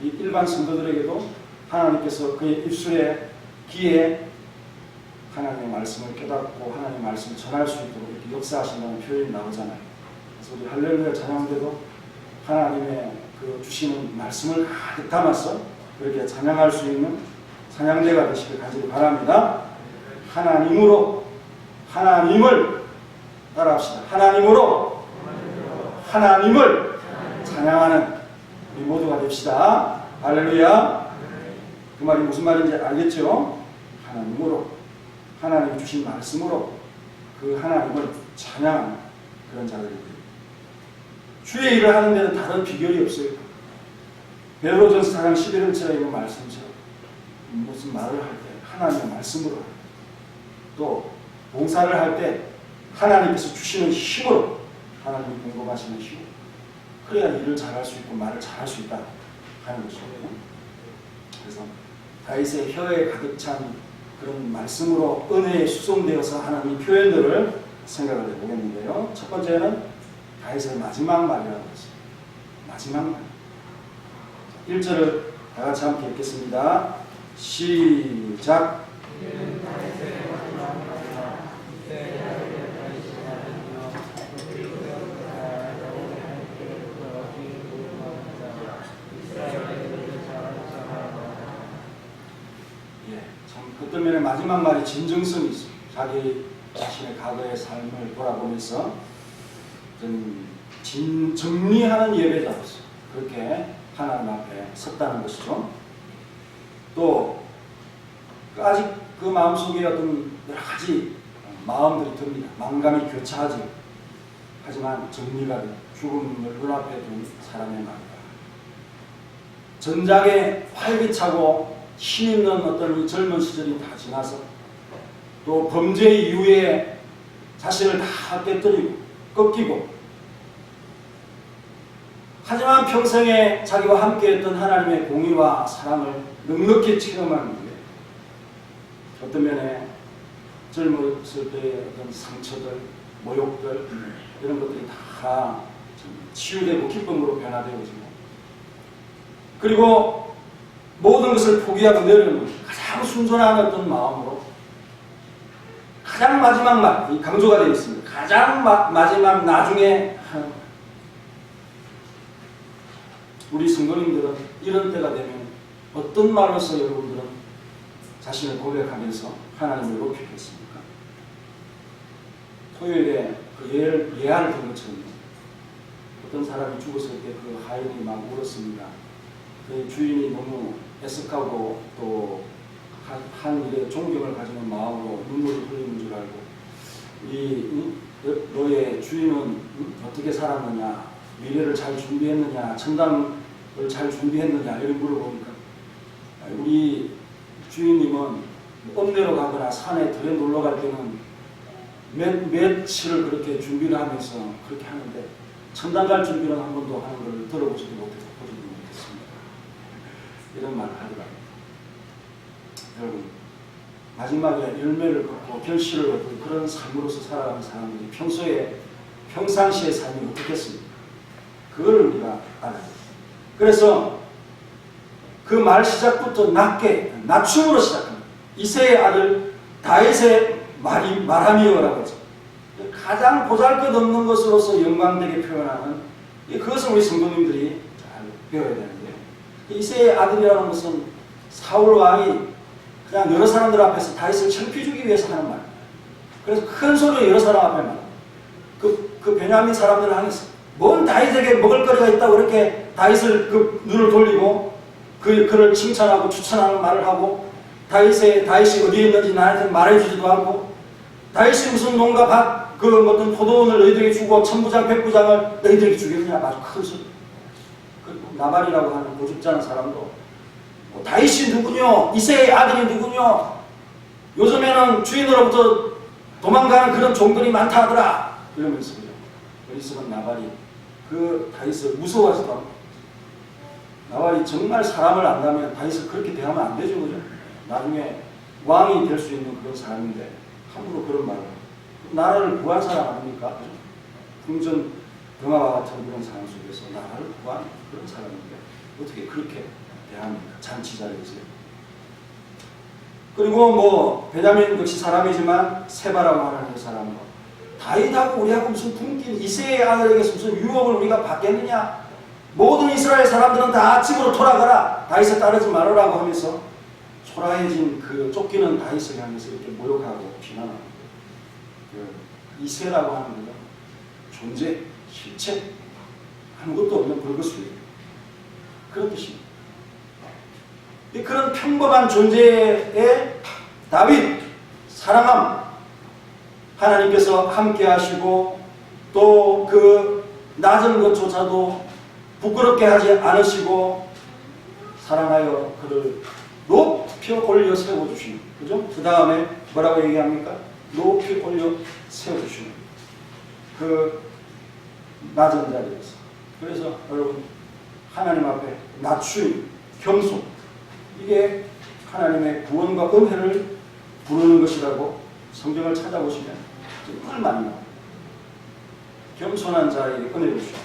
이 일반 성도들에게도 하나님께서 그의 입술에 귀에 하나님의 말씀을 깨닫고 하나님의 말씀을 전할 수 있도록 이렇게 역사하신다는 표현이 나오잖아요. 그래서 우리 할렐루야 찬양대도 하나님의 그 주시는 말씀을 가득 담아서 그렇게 찬양할 수 있는 찬양대가 되시길 간절히 바랍니다. 하나님을 따라합시다. 하나님을 찬양하는 우리 모두가 됩시다. 할렐루야. 그 말이 무슨 말인지 알겠죠? 하나님이 주신 말씀으로 그 하나님을 찬양하는 그런 자들입니다. 주의 일을 하는 데는 다른 비결이 없어요. 베드로전서 4장 11절에 있는 말씀처럼 무슨 말을 할 때 하나님의 말씀으로, 또 봉사를 할 때 하나님께서 주시는 힘으로, 하나님이 공급하시는 힘으로, 그래야 일을 잘할 수 있고 말을 잘할 수 있다 하는 것이죠. 그래서 다윗의 혀에 가득 찬 그런 말씀으로 은혜에 수송되어서 하는 이 표현들을 생각을 해보겠는데요. 첫 번째는 다윗의 마지막 말이라는 것입니다. 마지막 말. 1절을 다 같이 함께 읽겠습니다. 시작. 어떤 면에 마지막 말이 진정성이 있습니다. 자기 자신의 과거의 삶을 돌아보면서 좀 정리하는 예배자로서 그렇게 하나님 앞에 섰다는 것이죠. 또 아직 그 마음속에 어떤 여러 가지 마음들이 듭니다. 망감이 교차하지. 하지만 정리가 된 죽음을 눈앞에 둔 사람의 마음이다. 전작에 활기차고 힘있는 어떤 이 젊은 시절이 다 지나서 또 범죄 이후에 자신을 다 깨뜨리고 꺾이고, 하지만 평생에 자기와 함께했던 하나님의 공의와 사랑을 넉넉히 체험하는 게 어떤 면에 젊었을 때의 어떤 상처들, 모욕들 이런 것들이 다 치유되고 기쁨으로 변화되어지고, 그리고 모든 것을 포기하고 내려놓는 가장 순전한 어떤 마음으로 가장 마지막 말, 이 강조가 되어 있습니다. 가장 마지막 나중에 우리 성도님들은 이런 때가 되면 어떤 말로서 여러분들은 자신을 고백하면서 하나님을 높이겠습니까? 토요일에 그 예화를 본 것처럼 어떤 사람이 죽었을 때 그 하인이 막 울었습니다. 그 주인이 너무 애석하고 또 한 일에 존경을 가지는 마음으로 눈물을 흘리는 줄 알고, 너의 주인은 어떻게 살았느냐, 미래를 잘 준비했느냐, 천당을 잘 준비했느냐 이런 물어보니까, 우리 주인님은 읍내로 가거나 산에 들에 놀러 갈 때는 며칠을 그렇게 준비를 하면서 그렇게 하는데 천당 갈 준비는 한 번도 하는 걸 들어보지도 못했습니다. 이런 말을 하더라고요. 여러분, 마지막에 열매를 걷고 결실을 얻고 그런 삶으로서 살아가는 사람들이 평상시의 삶이 어떻겠습니까? 그걸 우리가 알아야 돼요. 그래서 그 말 시작부터 낮춤으로 시작합니다. 이새의 아들 다윗의 말함이여라고 하죠. 가장 보잘것없는 것으로서 영광되게 표현하는, 그것을 우리 성도님들이 잘 배워야 되는데요. 이새의 아들이라는 것은 사울 왕이 그냥 여러 사람들 앞에서 다윗을 창피주기 위해서 하는 말입니다. 그래서 큰 소리로 여러 사람 앞에 말합니다. 그 베냐민 사람들을 향해서 뭔 다윗에게 먹을거리가 있다고 이렇게 다윗을 눈을 돌리고 그를 칭찬하고 추천하는 말을 하고, 다윗이 어디에 있는지 나한테 말해주지도 않고, 다윗이 무슨 농가 밭 어떤 포도원을 너희들에게 주고 천부장 백부장을 너희들에게 주겠느냐, 아주 큰 소리. 나발이라고 하는 고집자는 사람도 다윗이 누구뇨? 이새의 아들이 누구뇨? 요즘에는 주인으로부터 도망가는 그런 종들이 많다 하더라. 이러면서 어리석은 나발이 그 다윗을 무서워하지도 않고, 나발이 정말 사람을 안다면 다윗을 그렇게 대하면 안 되죠. 그죠? 나중에 왕이 될 수 있는 그런 사람인데 함부로 그런 말을 하고, 나라를 구할 사람 아닙니까? 궁전 병화와 같은 그런 상황 속에서 나라를 구한 그런 사람인데 어떻게 그렇게 대합니까? 잔치 자리에서요. 그리고 베냐민 역시 사람이지만 세바라고 하는 그 사람은 다윗하고 우리하고 무슨 분긴 이새의 아들에게서 무슨 유혹을 우리가 받겠느냐? 모든 이스라엘 사람들은 다 집으로 돌아가라. 다윗을 따르지 말으라고 하면서 초라해진 그 쫓기는 다윗을 향해서 이렇게 모욕하고 비난하고, 이새라고 하는 거는 존재, 실체, 아무것도 없는 불거수예요. 그런 뜻입니다. 그런 평범한 존재의 다윗, 사랑함, 하나님께서 함께 하시고 또 그 낮은 것조차도 부끄럽게 하지 않으시고 사랑하여 그를 높이 올려 세워주시는, 그죠? 그 다음에 뭐라고 얘기합니까? 높이 올려 세워주시는 그 낮은 자리에서. 그래서 여러분, 하나님 앞에 낮춤, 겸손, 이게 하나님의 구원과 은혜를 부르는 것이라고 성경을 찾아보시면 정말 많이 나옵니다. 겸손한 자에게 은혜를 주시고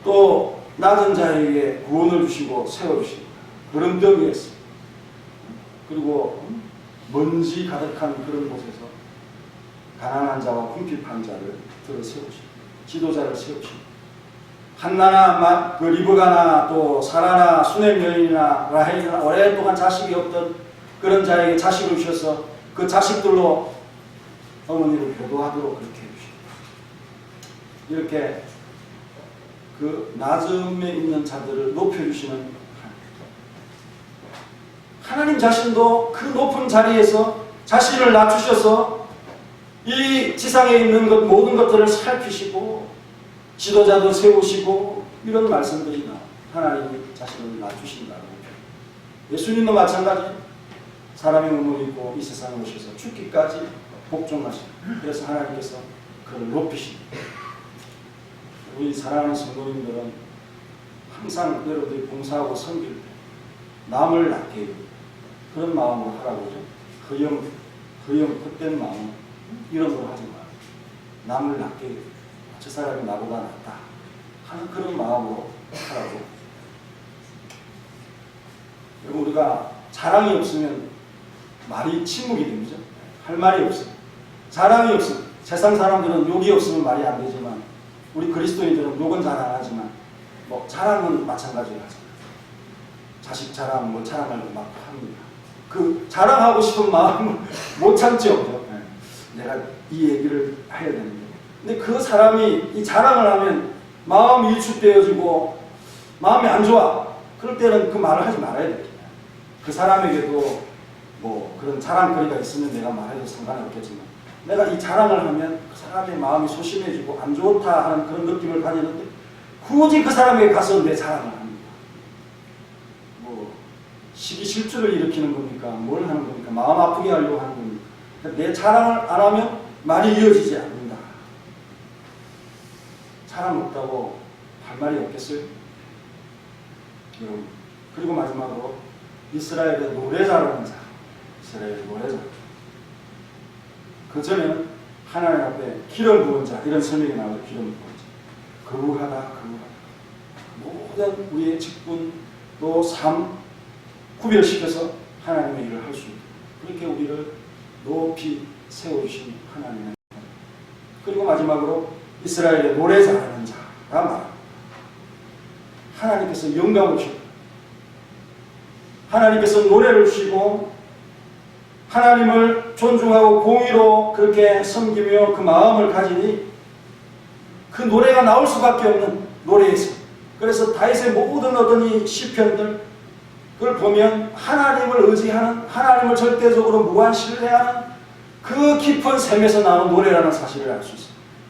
또 낮은 자에게 구원을 주시고 세워주시고 그런 위에서, 그리고 먼지 가득한 그런 곳에서 가난한 자와 궁핍한 자를 들어 세우시고 지도자를 세우시고, 한나나 리브가나 또 사라나 수넴 여인이나 라헬이나 오랫동안 자식이 없던 그런 자에게 자식을 주셔서 그 자식들로 어머니를 효도하도록 그렇게 해주십니다. 이렇게 그 낮음에 있는 자들을 높여주시는 하나님 자신도 그 높은 자리에서 자신을 낮추셔서 이 지상에 있는 것 모든 것들을 살피시고 지도자도 세우시고 이런 말씀들이 나와요. 하나님이 자신을 낮추신다고. 예수님도 마찬가지. 사람의 몸을 입고 이 세상에 오셔서 죽기까지 복종하시고 그래서 하나님께서 그를 높이십니다. 우리 사랑하는 성도님들은 항상 여러분들이 봉사하고 섬길 때 남을 낮게 해요. 그런 마음으로 하라고 그러죠. 헛된 마음 이런 걸 하지 마요. 남을 낮게 해요. 저 사람이 나보다 낫다 하는 그런 마음으로 하라고. 그리고 우리가 자랑이 없으면 말이 침묵이 됩니다. 할 말이 없어요. 자랑이 없어요. 세상 사람들은 욕이 없으면 말이 안 되지만 우리 그리스도인들은 욕은 잘 안 하지만 뭐 자랑은 마찬가지로 하잖아요. 자식 자랑 뭐 자랑을 막 합니다. 그 자랑하고 싶은 마음을 못 참죠. 내가 이 얘기를 해야 되는데 근데 그 사람이 이 자랑을 하면 마음이 위축되어지고 마음이 안 좋아. 그럴 때는 그 말을 하지 말아야 돼요. 그 사람에게도 뭐 그런 자랑거리가 있으면 내가 말해도 상관이 없겠지만 내가 이 자랑을 하면 그 사람의 마음이 소심해지고 안 좋다 하는 그런 느낌을 가지는데 굳이 그 사람에게 가서 내 자랑을 합니다. 뭐 시기실주를 일으키는 겁니까? 뭘 하는 겁니까? 마음 아프게 하려고 하는 겁니까? 그러니까 내 자랑을 안 하면 말이 이어지지 않는다. 자랑 없다고 할 말이 없겠어요? 여러분. 그리고 마지막으로 이스라엘의 노래 잘하는 자. 이스라엘의 노래 자. 그 전에는 하나님 앞에 기름 부은 자 이런 설명이 나와요. 기름 부은 자. 거룩하다. 모든 우리의 직분 또 삶 구별시켜서 하나님의 일을 할 수 있도록 그렇게 우리를 높이 세워주신 하나님의. 그리고 마지막으로 이스라엘의 노래 잘하는 자가 말합니다. 하나님께서 영감을 주시고 하나님께서 노래를 주시고 하나님을 존중하고 공의로 그렇게 섬기며 그 마음을 가지니 그 노래가 나올 수밖에 없는 노래에서 그래서 다윗의 모든 어떤 이 시편들 그걸 보면 하나님을 의지하는 하나님을 절대적으로 무한 신뢰하는 그 깊은 샘에서 나오는 노래라는 사실을 알 수 있어요.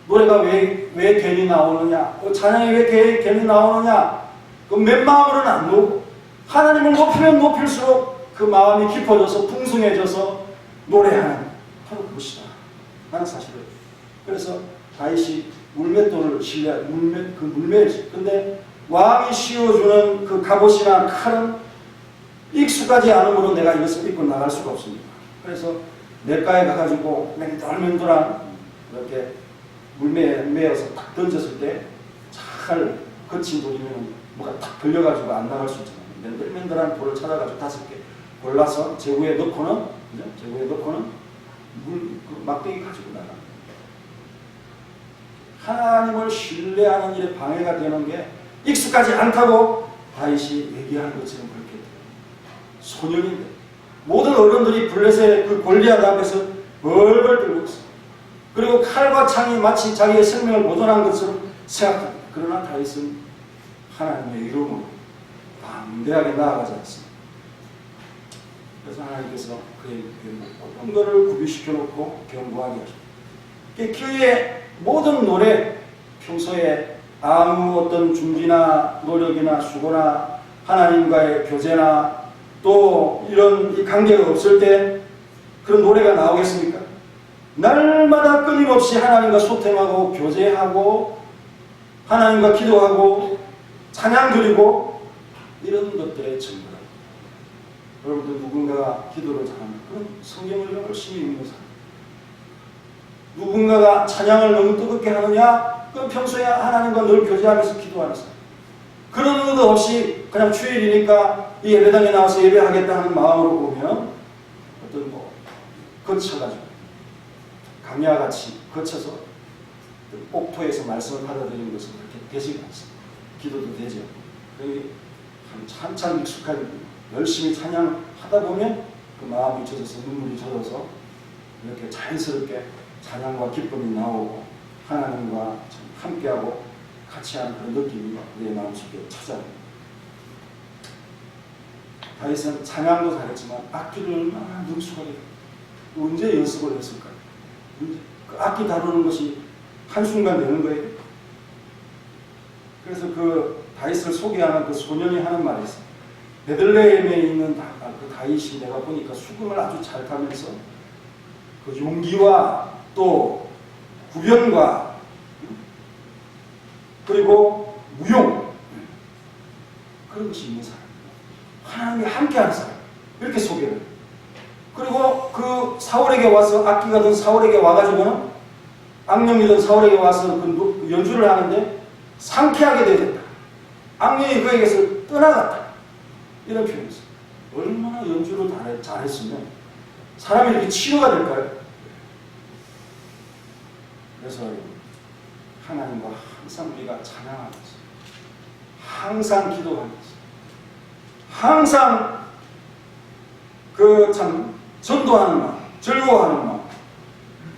노래가 왜 괜히 나오느냐 찬양이 왜 괜히 나오느냐 그 맨 마음으로는 안 나오고 하나님을 높이면 높일수록 그 마음이 깊어져서 풍성해져서 노래하는 바로 그것이다 하는 사실을. 그래서 다윗이 물맷돌을 신뢰하고 물맷 근데 왕이 씌워주는 그 갑옷이나 칼은 익숙하지 않으므로 내가 이것을 입고 나갈 수가 없습니다. 그래서 냇가에 가가지고 맨돌맨돌한 이렇게 물매에 매어서 딱 던졌을 때 잘 거친 돌이면 뭐가 딱 걸려가지고 안 나갈 수 있잖아요. 맨들맨들한 돌을 찾아가지고 5개 골라서 제구에 넣고는 그 막대기 가지고 나가. 하나님을 신뢰하는 일에 방해가 되는 게 익숙하지 않다고 다윗이 얘기하는 것처럼 그렇게 돼요. 소년인데 모든 어른들이 블레셋의 그 골리앗 앞에서 벌벌 떨고 있어요. 그리고 칼과 창이 마치 자기의 생명을 보존한 것처럼 생각합니다. 그러나 다윗은 하나님의 이름으로 담대하게 나아가지 않습니다. 그래서 하나님께서 그의 모든 것을 구비시켜 놓고 견고하게 하십니다. 그의 모든 노래 평소에 아무 어떤 준비나 노력이나 수고나 하나님과의 교제나 또 이런 이 관계가 없을 때 그런 노래가 나오겠습니까? 날마다 끊임없이 하나님과 소통하고 교제하고 하나님과 기도하고 찬양 드리고 이런 것들의 증거다. 여러분들 누군가가 기도를 잘하면 그런 성경을 열심히 읽는 사람, 누군가가 찬양을 너무 뜨겁게 하느냐 그건 평소에 하나님과 늘 교제하면서 기도하는 사람, 그런 의도 없이 그냥 주일이니까 이 예배당에 나와서 예배하겠다 하는 마음으로 오면 어떤 거쳐가지고 강야같이 거쳐서 옥토에서 말씀을 받아들이는 것은 그렇게 되지 않습니다. 기도도 되죠. 한참 익숙하게 열심히 찬양하다 보면 그 마음이 젖어서 눈물이 젖어서 이렇게 자연스럽게 찬양과 기쁨이 나오고 하나님과 함께하고 같이 하는 그런 느낌이 내 마음속에 찾아옵니다. 다윗은 찬양도 잘했지만 악기를 얼마나 능숙하게 언제 연습을 했을까요? 그 악기 다루는 것이 한순간 되는 거예요. 그래서 그 다윗을 소개하는 그 소년이 하는 말이 있어요. 베들레헴에 있는 그 다윗이 내가 보니까 수금을 아주 잘 타면서 그 용기와 또 구변과 그리고 무용 그런 것이 있는 사람, 하나님이 함께하는 사람, 이렇게 소개를 해요. 그리고 그 사울에게 와서 악기가 든 사울에게 와가지고는 악령이든 사울에게 와서 그 연주를 하는데 상쾌하게 되었다. 악령이 그에게서 떠나갔다. 이런 표현이 있어요. 얼마나 연주를 잘했으면 사람이 이렇게 치유가 될까요? 그래서 하나님과 항상 우리가 찬양하면서 항상 기도하면서 항상 그 참 전도하는 마음, 즐거워하는 마음,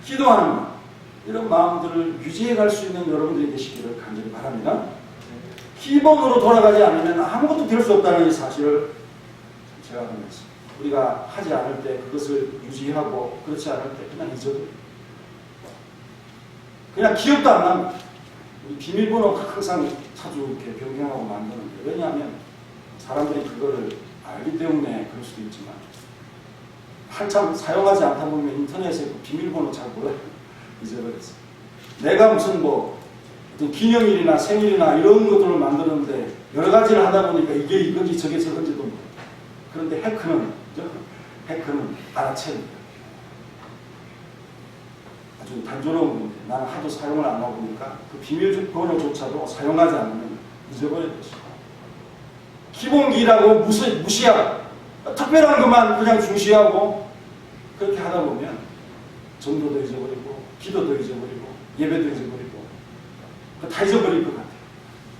기도하는 마음, 이런 마음들을 유지해 갈 수 있는 여러분들이 되시기를 간절히 바랍니다. 기본으로 돌아가지 않으면 아무것도 될 수 없다는 이 사실을 제가 보면서 우리가 하지 않을 때 그것을 유지하고 그렇지 않을 때 그냥 잊어버려요. 그냥 기억도 안 납니다. 우리 비밀번호 항상 자주 이렇게 변경하고 만드는데, 왜냐하면 사람들이 그거를 알기 때문에 그럴 수도 있지만 한참 사용하지 않다 보면 인터넷에 그 비밀번호 잘 몰라요. 잊어버렸어요. 내가 무슨 뭐 어떤 기념일이나 생일이나 이런 것들을 만드는데 여러 가지를 하다 보니까 이게 이건지 저게 저건지도 모르고, 그런데 해커는 알아채는 아주 단조로운 건데 나는 하도 사용을 안 하고 보니까 그 비밀번호조차도 사용하지 않으면 잊어버릴 것이고, 기본기라고 무시하고 특별한 것만 그냥 중시하고 그렇게 하다 보면 전도도 잊어버리고 기도도 잊어버리고 예배도 잊어버리고 다 잊어버릴 것 같아요.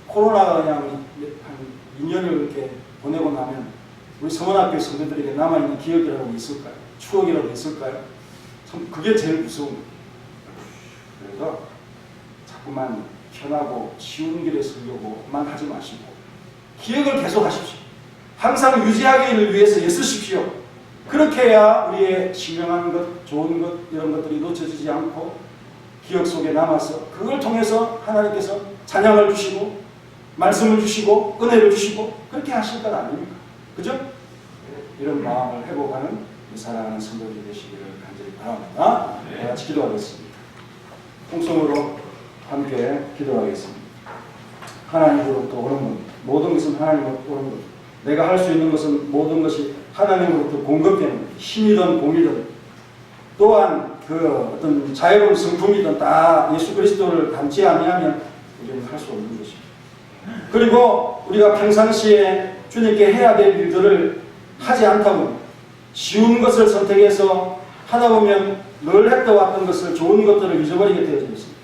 코로나가 그냥 한 2년을 이렇게 보내고 나면 우리 성원학교 성도들에게 남아있는 기억이라고 있을까요? 추억이라고 있을까요? 참 그게 제일 무서운 거예요. 그래서 자꾸만 편하고 쉬운 길에 서려고만 하지 마시고 기억을 계속 하십시오. 항상 유지하기를 위해서 애쓰십시오. 그렇게 해야 우리의 신령한 것, 좋은 것, 이런 것들이 놓쳐지지 않고 기억 속에 남아서 그걸 통해서 하나님께서 찬양을 주시고 말씀을 주시고 은혜를 주시고 그렇게 하실 것 아닙니까? 그죠? 이런 마음을 회복하는 사랑하는 성도들이 되시기를 간절히 바랍니다. 네. 같이 기도하겠습니다. 통성으로 함께 기도하겠습니다. 하나님으로부터 오는 것, 모든 것은 하나님으로부터 오는 것, 내가 할 수 있는 것은 모든 것이 하나님으로부터 공급되는 것, 힘이든 공이든 또한 그 어떤 자유로운 성품이든 다 예수 그리스도를 닮지 아니하면 우리는 할 수 없는 것입니다. 그리고 우리가 평상시에 주님께 해야 될 일들을 하지 않다 보면 쉬운 것을 선택해서 하다 보면 늘 했던 것을 좋은 것들을 잊어버리게 되어져 있습니다.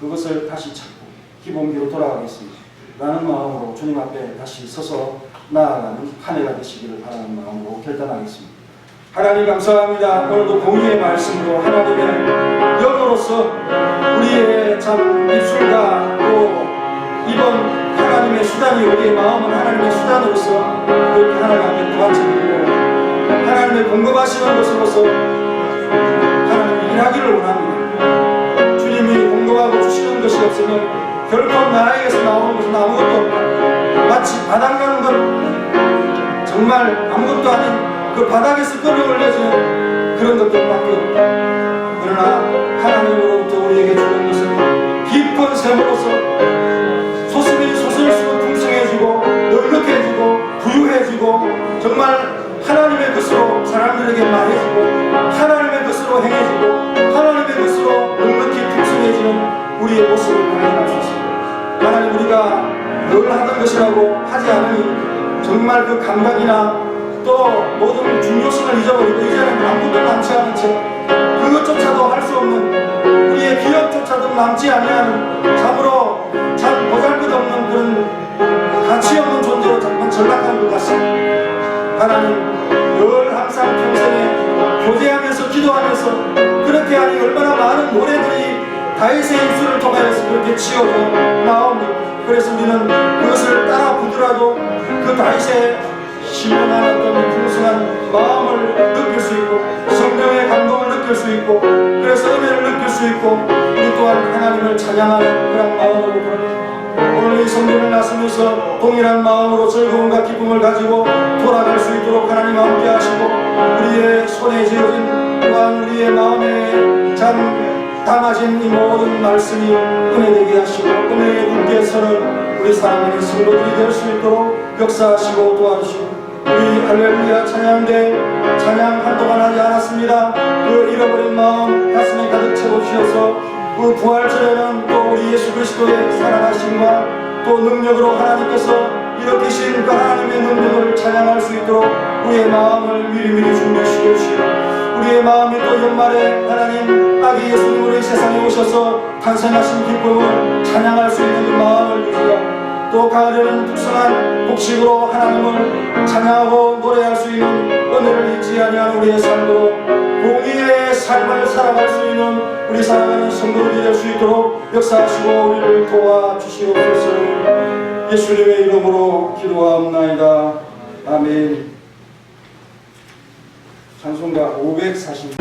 그것을 다시 찾고 기본기로 돌아가겠습니다. 라는 마음으로 주님 앞에 다시 서서 나아가는 한 해가 되시기를 바라는 마음으로 결단하겠습니다. 하나님 감사합니다. 오늘도 공의의 말씀으로 하나님의 영으로서 우리의 참 입술과 또 이번 하나님의 수단이 우리의 마음은 하나님의 수단으로서 그렇게 하나님 앞에 도와드리고 하나님의 공급하시는 것으로서 하나님이 일하기를 원합니다. 주님이 공급하고 주시는 것이 없으면 결코 나에게서 나오는 것은 아무것도 없다. 마치 바닥나는 것, 정말 아무것도 아닌 그 바닥에서 끌어올려지는 그런 것들밖에 없다. 그러나 하나님으로부터 우리에게 주는 것은 깊은 샘으로서 소심이 솟을수록 풍성해지고 넉넉해지고 부유해지고 정말 하나님의 것으로 사람들에게 말해지고 하나님의 것으로 행해지고 하나님의 것으로 넉넉히 풍성해지는 우리의 모습을 발견할 수 있습니다. 하나님, 우리가 늘 하던 것이라고 하지 않으니 정말 그 감각이나 또 모든 중요성을 잊어버리고 이제는 아무것도 남지 않은 채 그것조차도 할 수 없는 우리의 기억조차도 남지 아니하는 참으로 참 보잘것없는 그런 가치 없는 존재로 자꾸만 전락한 것 같습니다. 하나님, 늘 항상 평생에 교제하면서 기도하면서 그렇게 하니 얼마나 많은 노래들이 다윗의 입술을 통하여서 그렇게 지어져 나옵니다. 그래서 우리는 그것을 따라 부르더라도 그 다윗의 신령한 어떤 풍성한 마음을 느낄 수 있고 성령의 감동을 느낄 수 있고 그래서 은혜를 느낄 수 있고 우리 또한 하나님을 찬양하는 그런 마음으로 부릅니다. 오늘 이 성경을 나서면서 동일한 마음으로 즐거움과 기쁨을 가지고 돌아갈 수 있도록 하나님 함께 하시고 우리의 손에 쥐어진 또한 우리의 마음에 담아진 이 모든 말씀이 은혜되게 하시고 은혜의 굳게 서는 우리 사랑하는 성도들이 될 수 있도록 역사하시고 도와주시고 우리 할렐루야 찬양대 찬양 한동안 하지 않았습니다. 그 잃어버린 마음 가슴에 가득 채워주셔서 그 부활절에는 또 우리 예수 그리스도의 살아나심과 또 능력으로 하나님께서 일으키신 그 하나님의 능력을 찬양할 수 있도록 우리의 마음을 미리미리 준비시켜 주시고 우리의 마음이 또 연말에 하나님 아기 예수님으로 이 세상에 오셔서 탄생하신 기쁨을 찬양할 수 있는 그 마음을 유지하고 또 가을에는 풍성한 복식으로 하나님을 찬양하고 노래할 수 있는 은혜를 잊지 아니한 우리의 삶으로 공의의 삶을 살아갈 수 있는 우리 사랑하는 성도들이 될 수 있도록 역사하시고 우리를 도와주시옵소서. 예수님의 이름으로 기도하옵나이다. 아멘. 찬송가 540.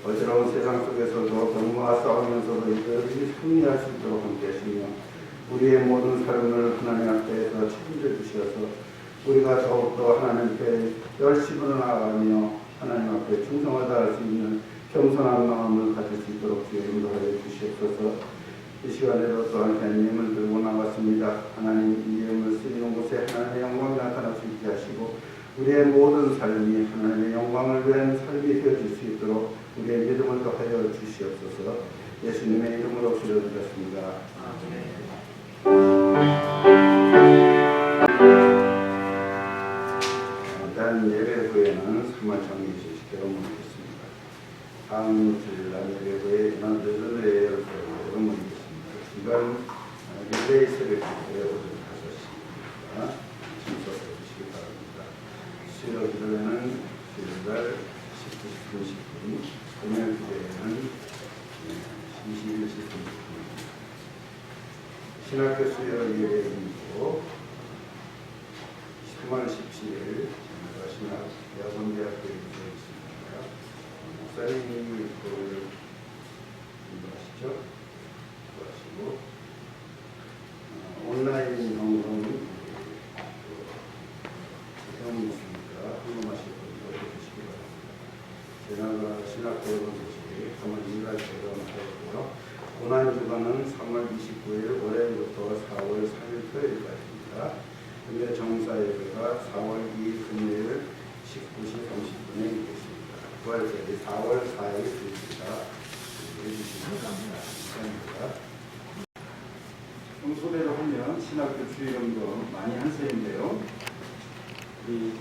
어지러운 세상 속에서도 병마와 싸우면서도 여전히 승리할 수 있도록 함께 하시며 우리의 모든 삶을 하나님 앞에서 책임져 주셔서 우리가 더욱더 하나님께 열심으로 나아가며 하나님 앞에 충성하다 할 수 있는 겸손한 마음을 가질 수 있도록 주의 인도하여 주시옵소서. 이 시간에도 또한 하나님을 들고 나갔습니다. 하나님 이름을 쓰이는 곳에 하나님의 영광이 나타날 수 있게 하시고 우리의 모든 삶이 하나님의 영광을 위한 삶이 되어질 수 있도록 우리의 믿음을 더하여 주시옵소서. 예수님의 이름으로 기도드렸습니다. 일단 예배 후에는 3만 청리 지시기로 모르겠습니다. 다음 주일날 예배에 인원들은 여러분이 계십니다. 중간 릴레이 새벽에 오전 5시입니다. 참석해 주시기 바랍니다. 수요 기도회는 주일날 19시 30분, 금요일 기도회는 21시 30분, 신학교 수요 예배이고 3월 17일 신학 야성대학교에 있습니다. 목사님이 그걸 인도하시죠. 하시고 온라인 방송 회원이 있으니까 궁금하실 분들 해주시기 바랍니다. 제나가 신학대학원 소식이 3월 2일날 개강하였고요. 고난 주간은 3월 29일 월요일부터 4월 3일 토요일까지입니다. 근데 정사 예배가 4월 2일 금요일 19시 30분에 있겠습니다. 부활절이 4월 4일 주일입니다. 해주시기 바랍니다. 감사합니다. 평소대로 하면 신학교 주일연금 많이 한 셈인데요. 이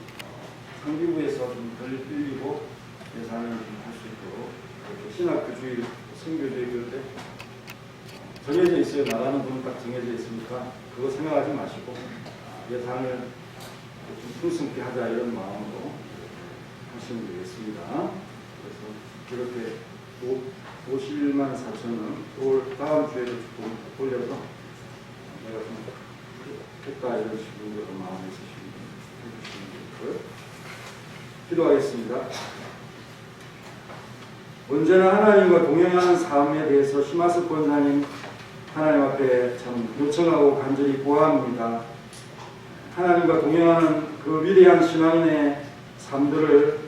상기부에서 좀 덜 끌리고 예산을 좀 할 수 있도록 이렇게 신학교 주일 선교제 교육 때 정해져 있어요. 나가는 돈 딱 정해져 있으니까 그거 생각하지 마시고 예산을 좀 풍성케 하자 이런 마음으로 하시면 되겠습니다. 그래서 이렇게 51만 4천원 올 다음 주에도 조금 올려서 내가 좀 했다 이런 식으로 마음에 해주시면 되고요. 기도하겠습니다. 언제나 하나님과 동행하는 삶에 대해서 심하스 권사님 하나님 앞에 참 요청하고 간절히 구합니다. 하나님과 동행하는 그 위대한 신앙인의 삶들을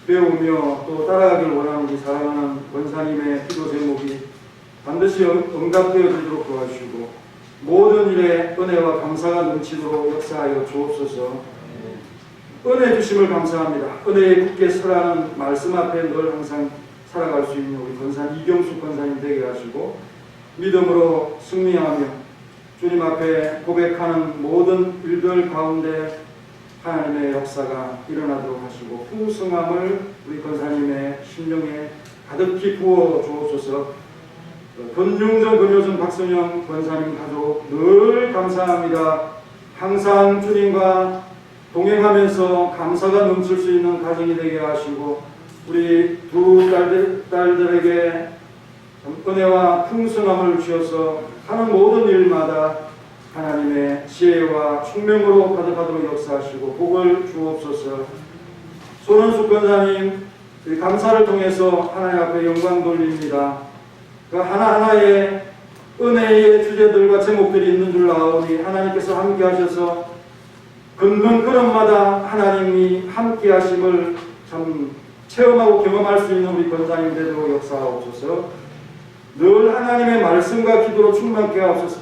배우며 또 따라가길 원하는 우리 사랑하는 권사님의 기도 제목이 반드시 응답되어지도록 도와주시고 모든 일에 은혜와 감사가 넘치도록 역사하여 주옵소서. 은혜 주심을 감사합니다. 은혜에 굳게 서라는 말씀 앞에 늘 항상 살아갈 수 있는 우리 권사님 이경수 권사님 되게 하시고 믿음으로 승리하며 주님 앞에 고백하는 모든 일들 가운데 하나님의 역사가 일어나도록 하시고 풍성함을 우리 권사님의 심령에 가득히 부어 주옵소서. 권중정 권효정 박선영 권사님 가족 늘 감사합니다. 항상 주님과 동행하면서 감사가 넘칠 수 있는 가정이 되게 하시고 우리 두 딸들에게 은혜와 풍성함을 주셔서 하는 모든 일마다 하나님의 지혜와 총명으로 가득하도록 역사하시고 복을 주옵소서. 손은숙 권사님 감사를 통해서 하나님 앞에 영광 돌립니다. 그 하나하나의 은혜의 주제들과 제목들이 있는 줄 아오니 하나님께서 함께 하셔서 근근 걸음마다 하나님이 함께 하심을 참 체험하고 경험할 수 있는 우리 권사님 되도록 역사하옵소서. 늘 하나님의 말씀과 기도로 충만케 하옵소서.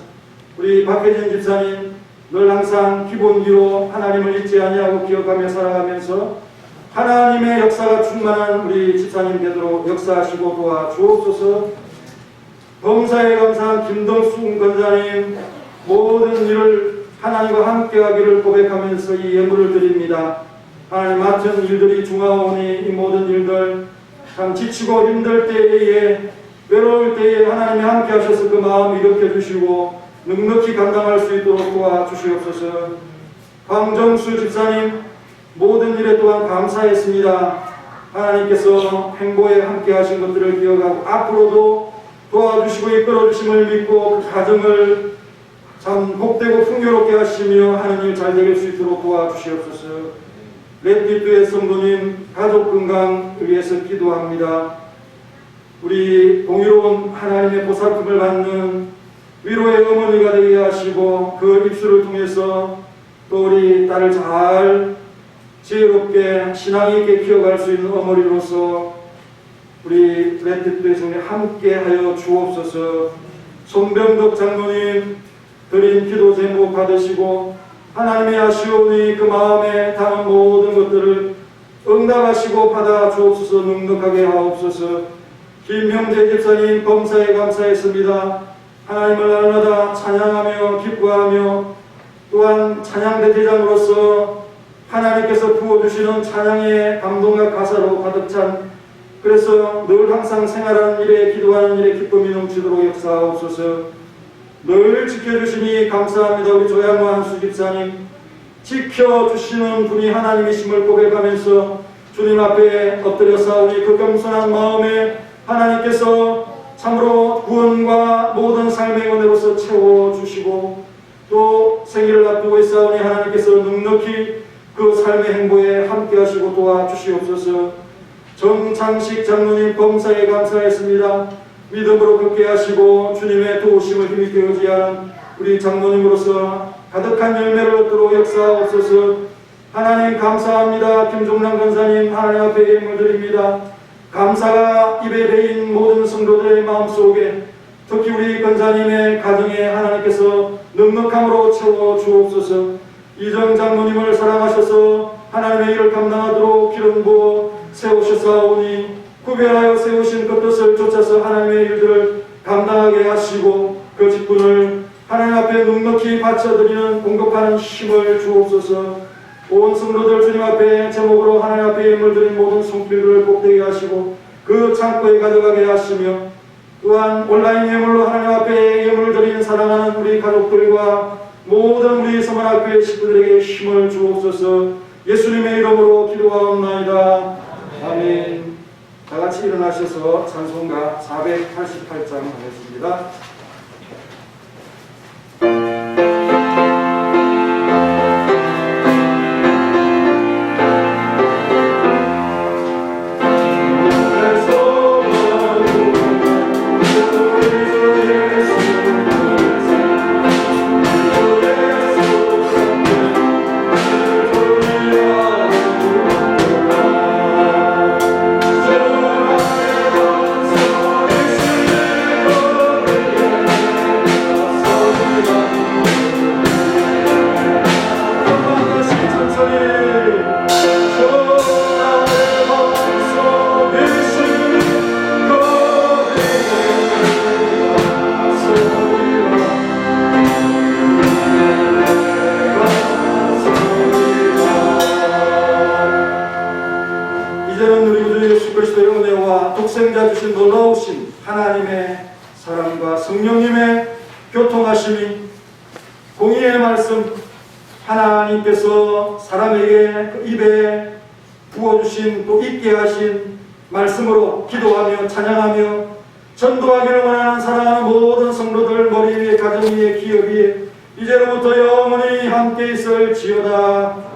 우리 박혜진 집사님 늘 항상 기본기로 하나님을 잊지 아니하고 기억하며 살아가면서 하나님의 역사가 충만한 우리 집사님 되도록 역사하시고 도와주옵소서. 범사에 감사한 김동숙 권사님 모든 일을 하나님과 함께하기를 고백하면서 이 예물을 드립니다. 하나님 맡은 일들이 중하오니 이 모든 일들 참 지치고 힘들 때에 외로울 때에 하나님이 함께 하셔서 그 마음 일으켜 주시고 넉넉히 감당할 수 있도록 도와주시옵소서. 황정수 집사님 모든 일에 또한 감사했습니다. 하나님께서 행보에 함께 하신 것들을 기억하고 앞으로도 도와주시고 이끌어 주심을 믿고 그 가정을 참 복되고 풍요롭게 하시며 하는 일 잘 되길 수 있도록 도와주시옵소서. 렛디트의 성도님 가족 건강 위해서 기도합니다. 우리 공의로운 하나님의 보살핌을 받는 위로의 어머니가 되게 하시고 그 입술을 통해서 또 우리 딸을 잘 지혜롭게 신앙 있게 키워갈 수 있는 어머니로서 우리 렛디트의 성도님 함께 하여 주옵소서. 손병덕 장로님 드린 기도 제목 받으시고 하나님의 아쉬우니 그 마음에 담은 모든 것들을 응답하시고 받아 주옵소서. 넉넉하게 하옵소서. 김형재 집사님 범사에 감사했습니다. 하나님을 날마다 찬양하며 기뻐하며 또한 찬양대제장으로서 하나님께서 부어주시는 찬양의 감동과 가사로 가득 찬 그래서 늘 항상 생활하는 일에 기도하는 일에 기쁨이 넘치도록 역사하옵소서. 늘 지켜주시니 감사합니다. 우리 조양호 한수 집사님 지켜주시는 분이 하나님이심을 고백하면서 주님 앞에 엎드려 싸우니 그 겸손한 마음에 하나님께서 참으로 구원과 모든 삶의 은혜로서 채워주시고 또 생일을 앞두고 있사오니 하나님께서 넉넉히 그 삶의 행보에 함께하시고 도와주시옵소서. 정창식 장로님 범사에 감사했습니다. 믿음으로 굳게 하시고 주님의 도우심을 힘있게 의지하는 우리 장로님으로서 가득한 열매를 얻도록 역사하옵소서. 하나님 감사합니다. 김종남 권사님 하나님 앞에 예물 드립니다. 감사가 입에 배인 모든 성도들의 마음속에 특히 우리 권사님의 가정에 하나님께서 넉넉함으로 채워주옵소서. 이정 장로님을 사랑하셔서 하나님의 일을 감당하도록 기름 부어 세우셨사오니 구별하여 세우신 그 뜻을 쫓아서 하나님의 일들을 감당하게 하시고 그 직분을 하나님 앞에 넉넉히 바쳐드리는 공급하는 힘을 주옵소서. 온 성도들 주님 앞에 제목으로 하나님 앞에 예물 드린 모든 손길들을 복되게 하시고 그 창고에 가져가게 하시며 또한 온라인 예물로 하나님 앞에 예물을 드리는 사랑하는 우리 가족들과 모든 우리 서문학교의 식구들에게 힘을 주옵소서. 예수님의 이름으로 기도하옵나이다. 아멘. 다같이 일어나셔서 찬송가 488장 하겠습니다. 독생자 주신 놀라우신 하나님의 사랑과 성령님의 교통하심이 공의의 말씀 하나님께서 사람에게 그 입에 부어주신 또 있게 하신 말씀으로 기도하며 찬양하며 전도하기를 원하는 사랑하는 모든 성도들 머리 위에 가정 위에 기업 위에 이제로부터 영원히 함께 있을지어다.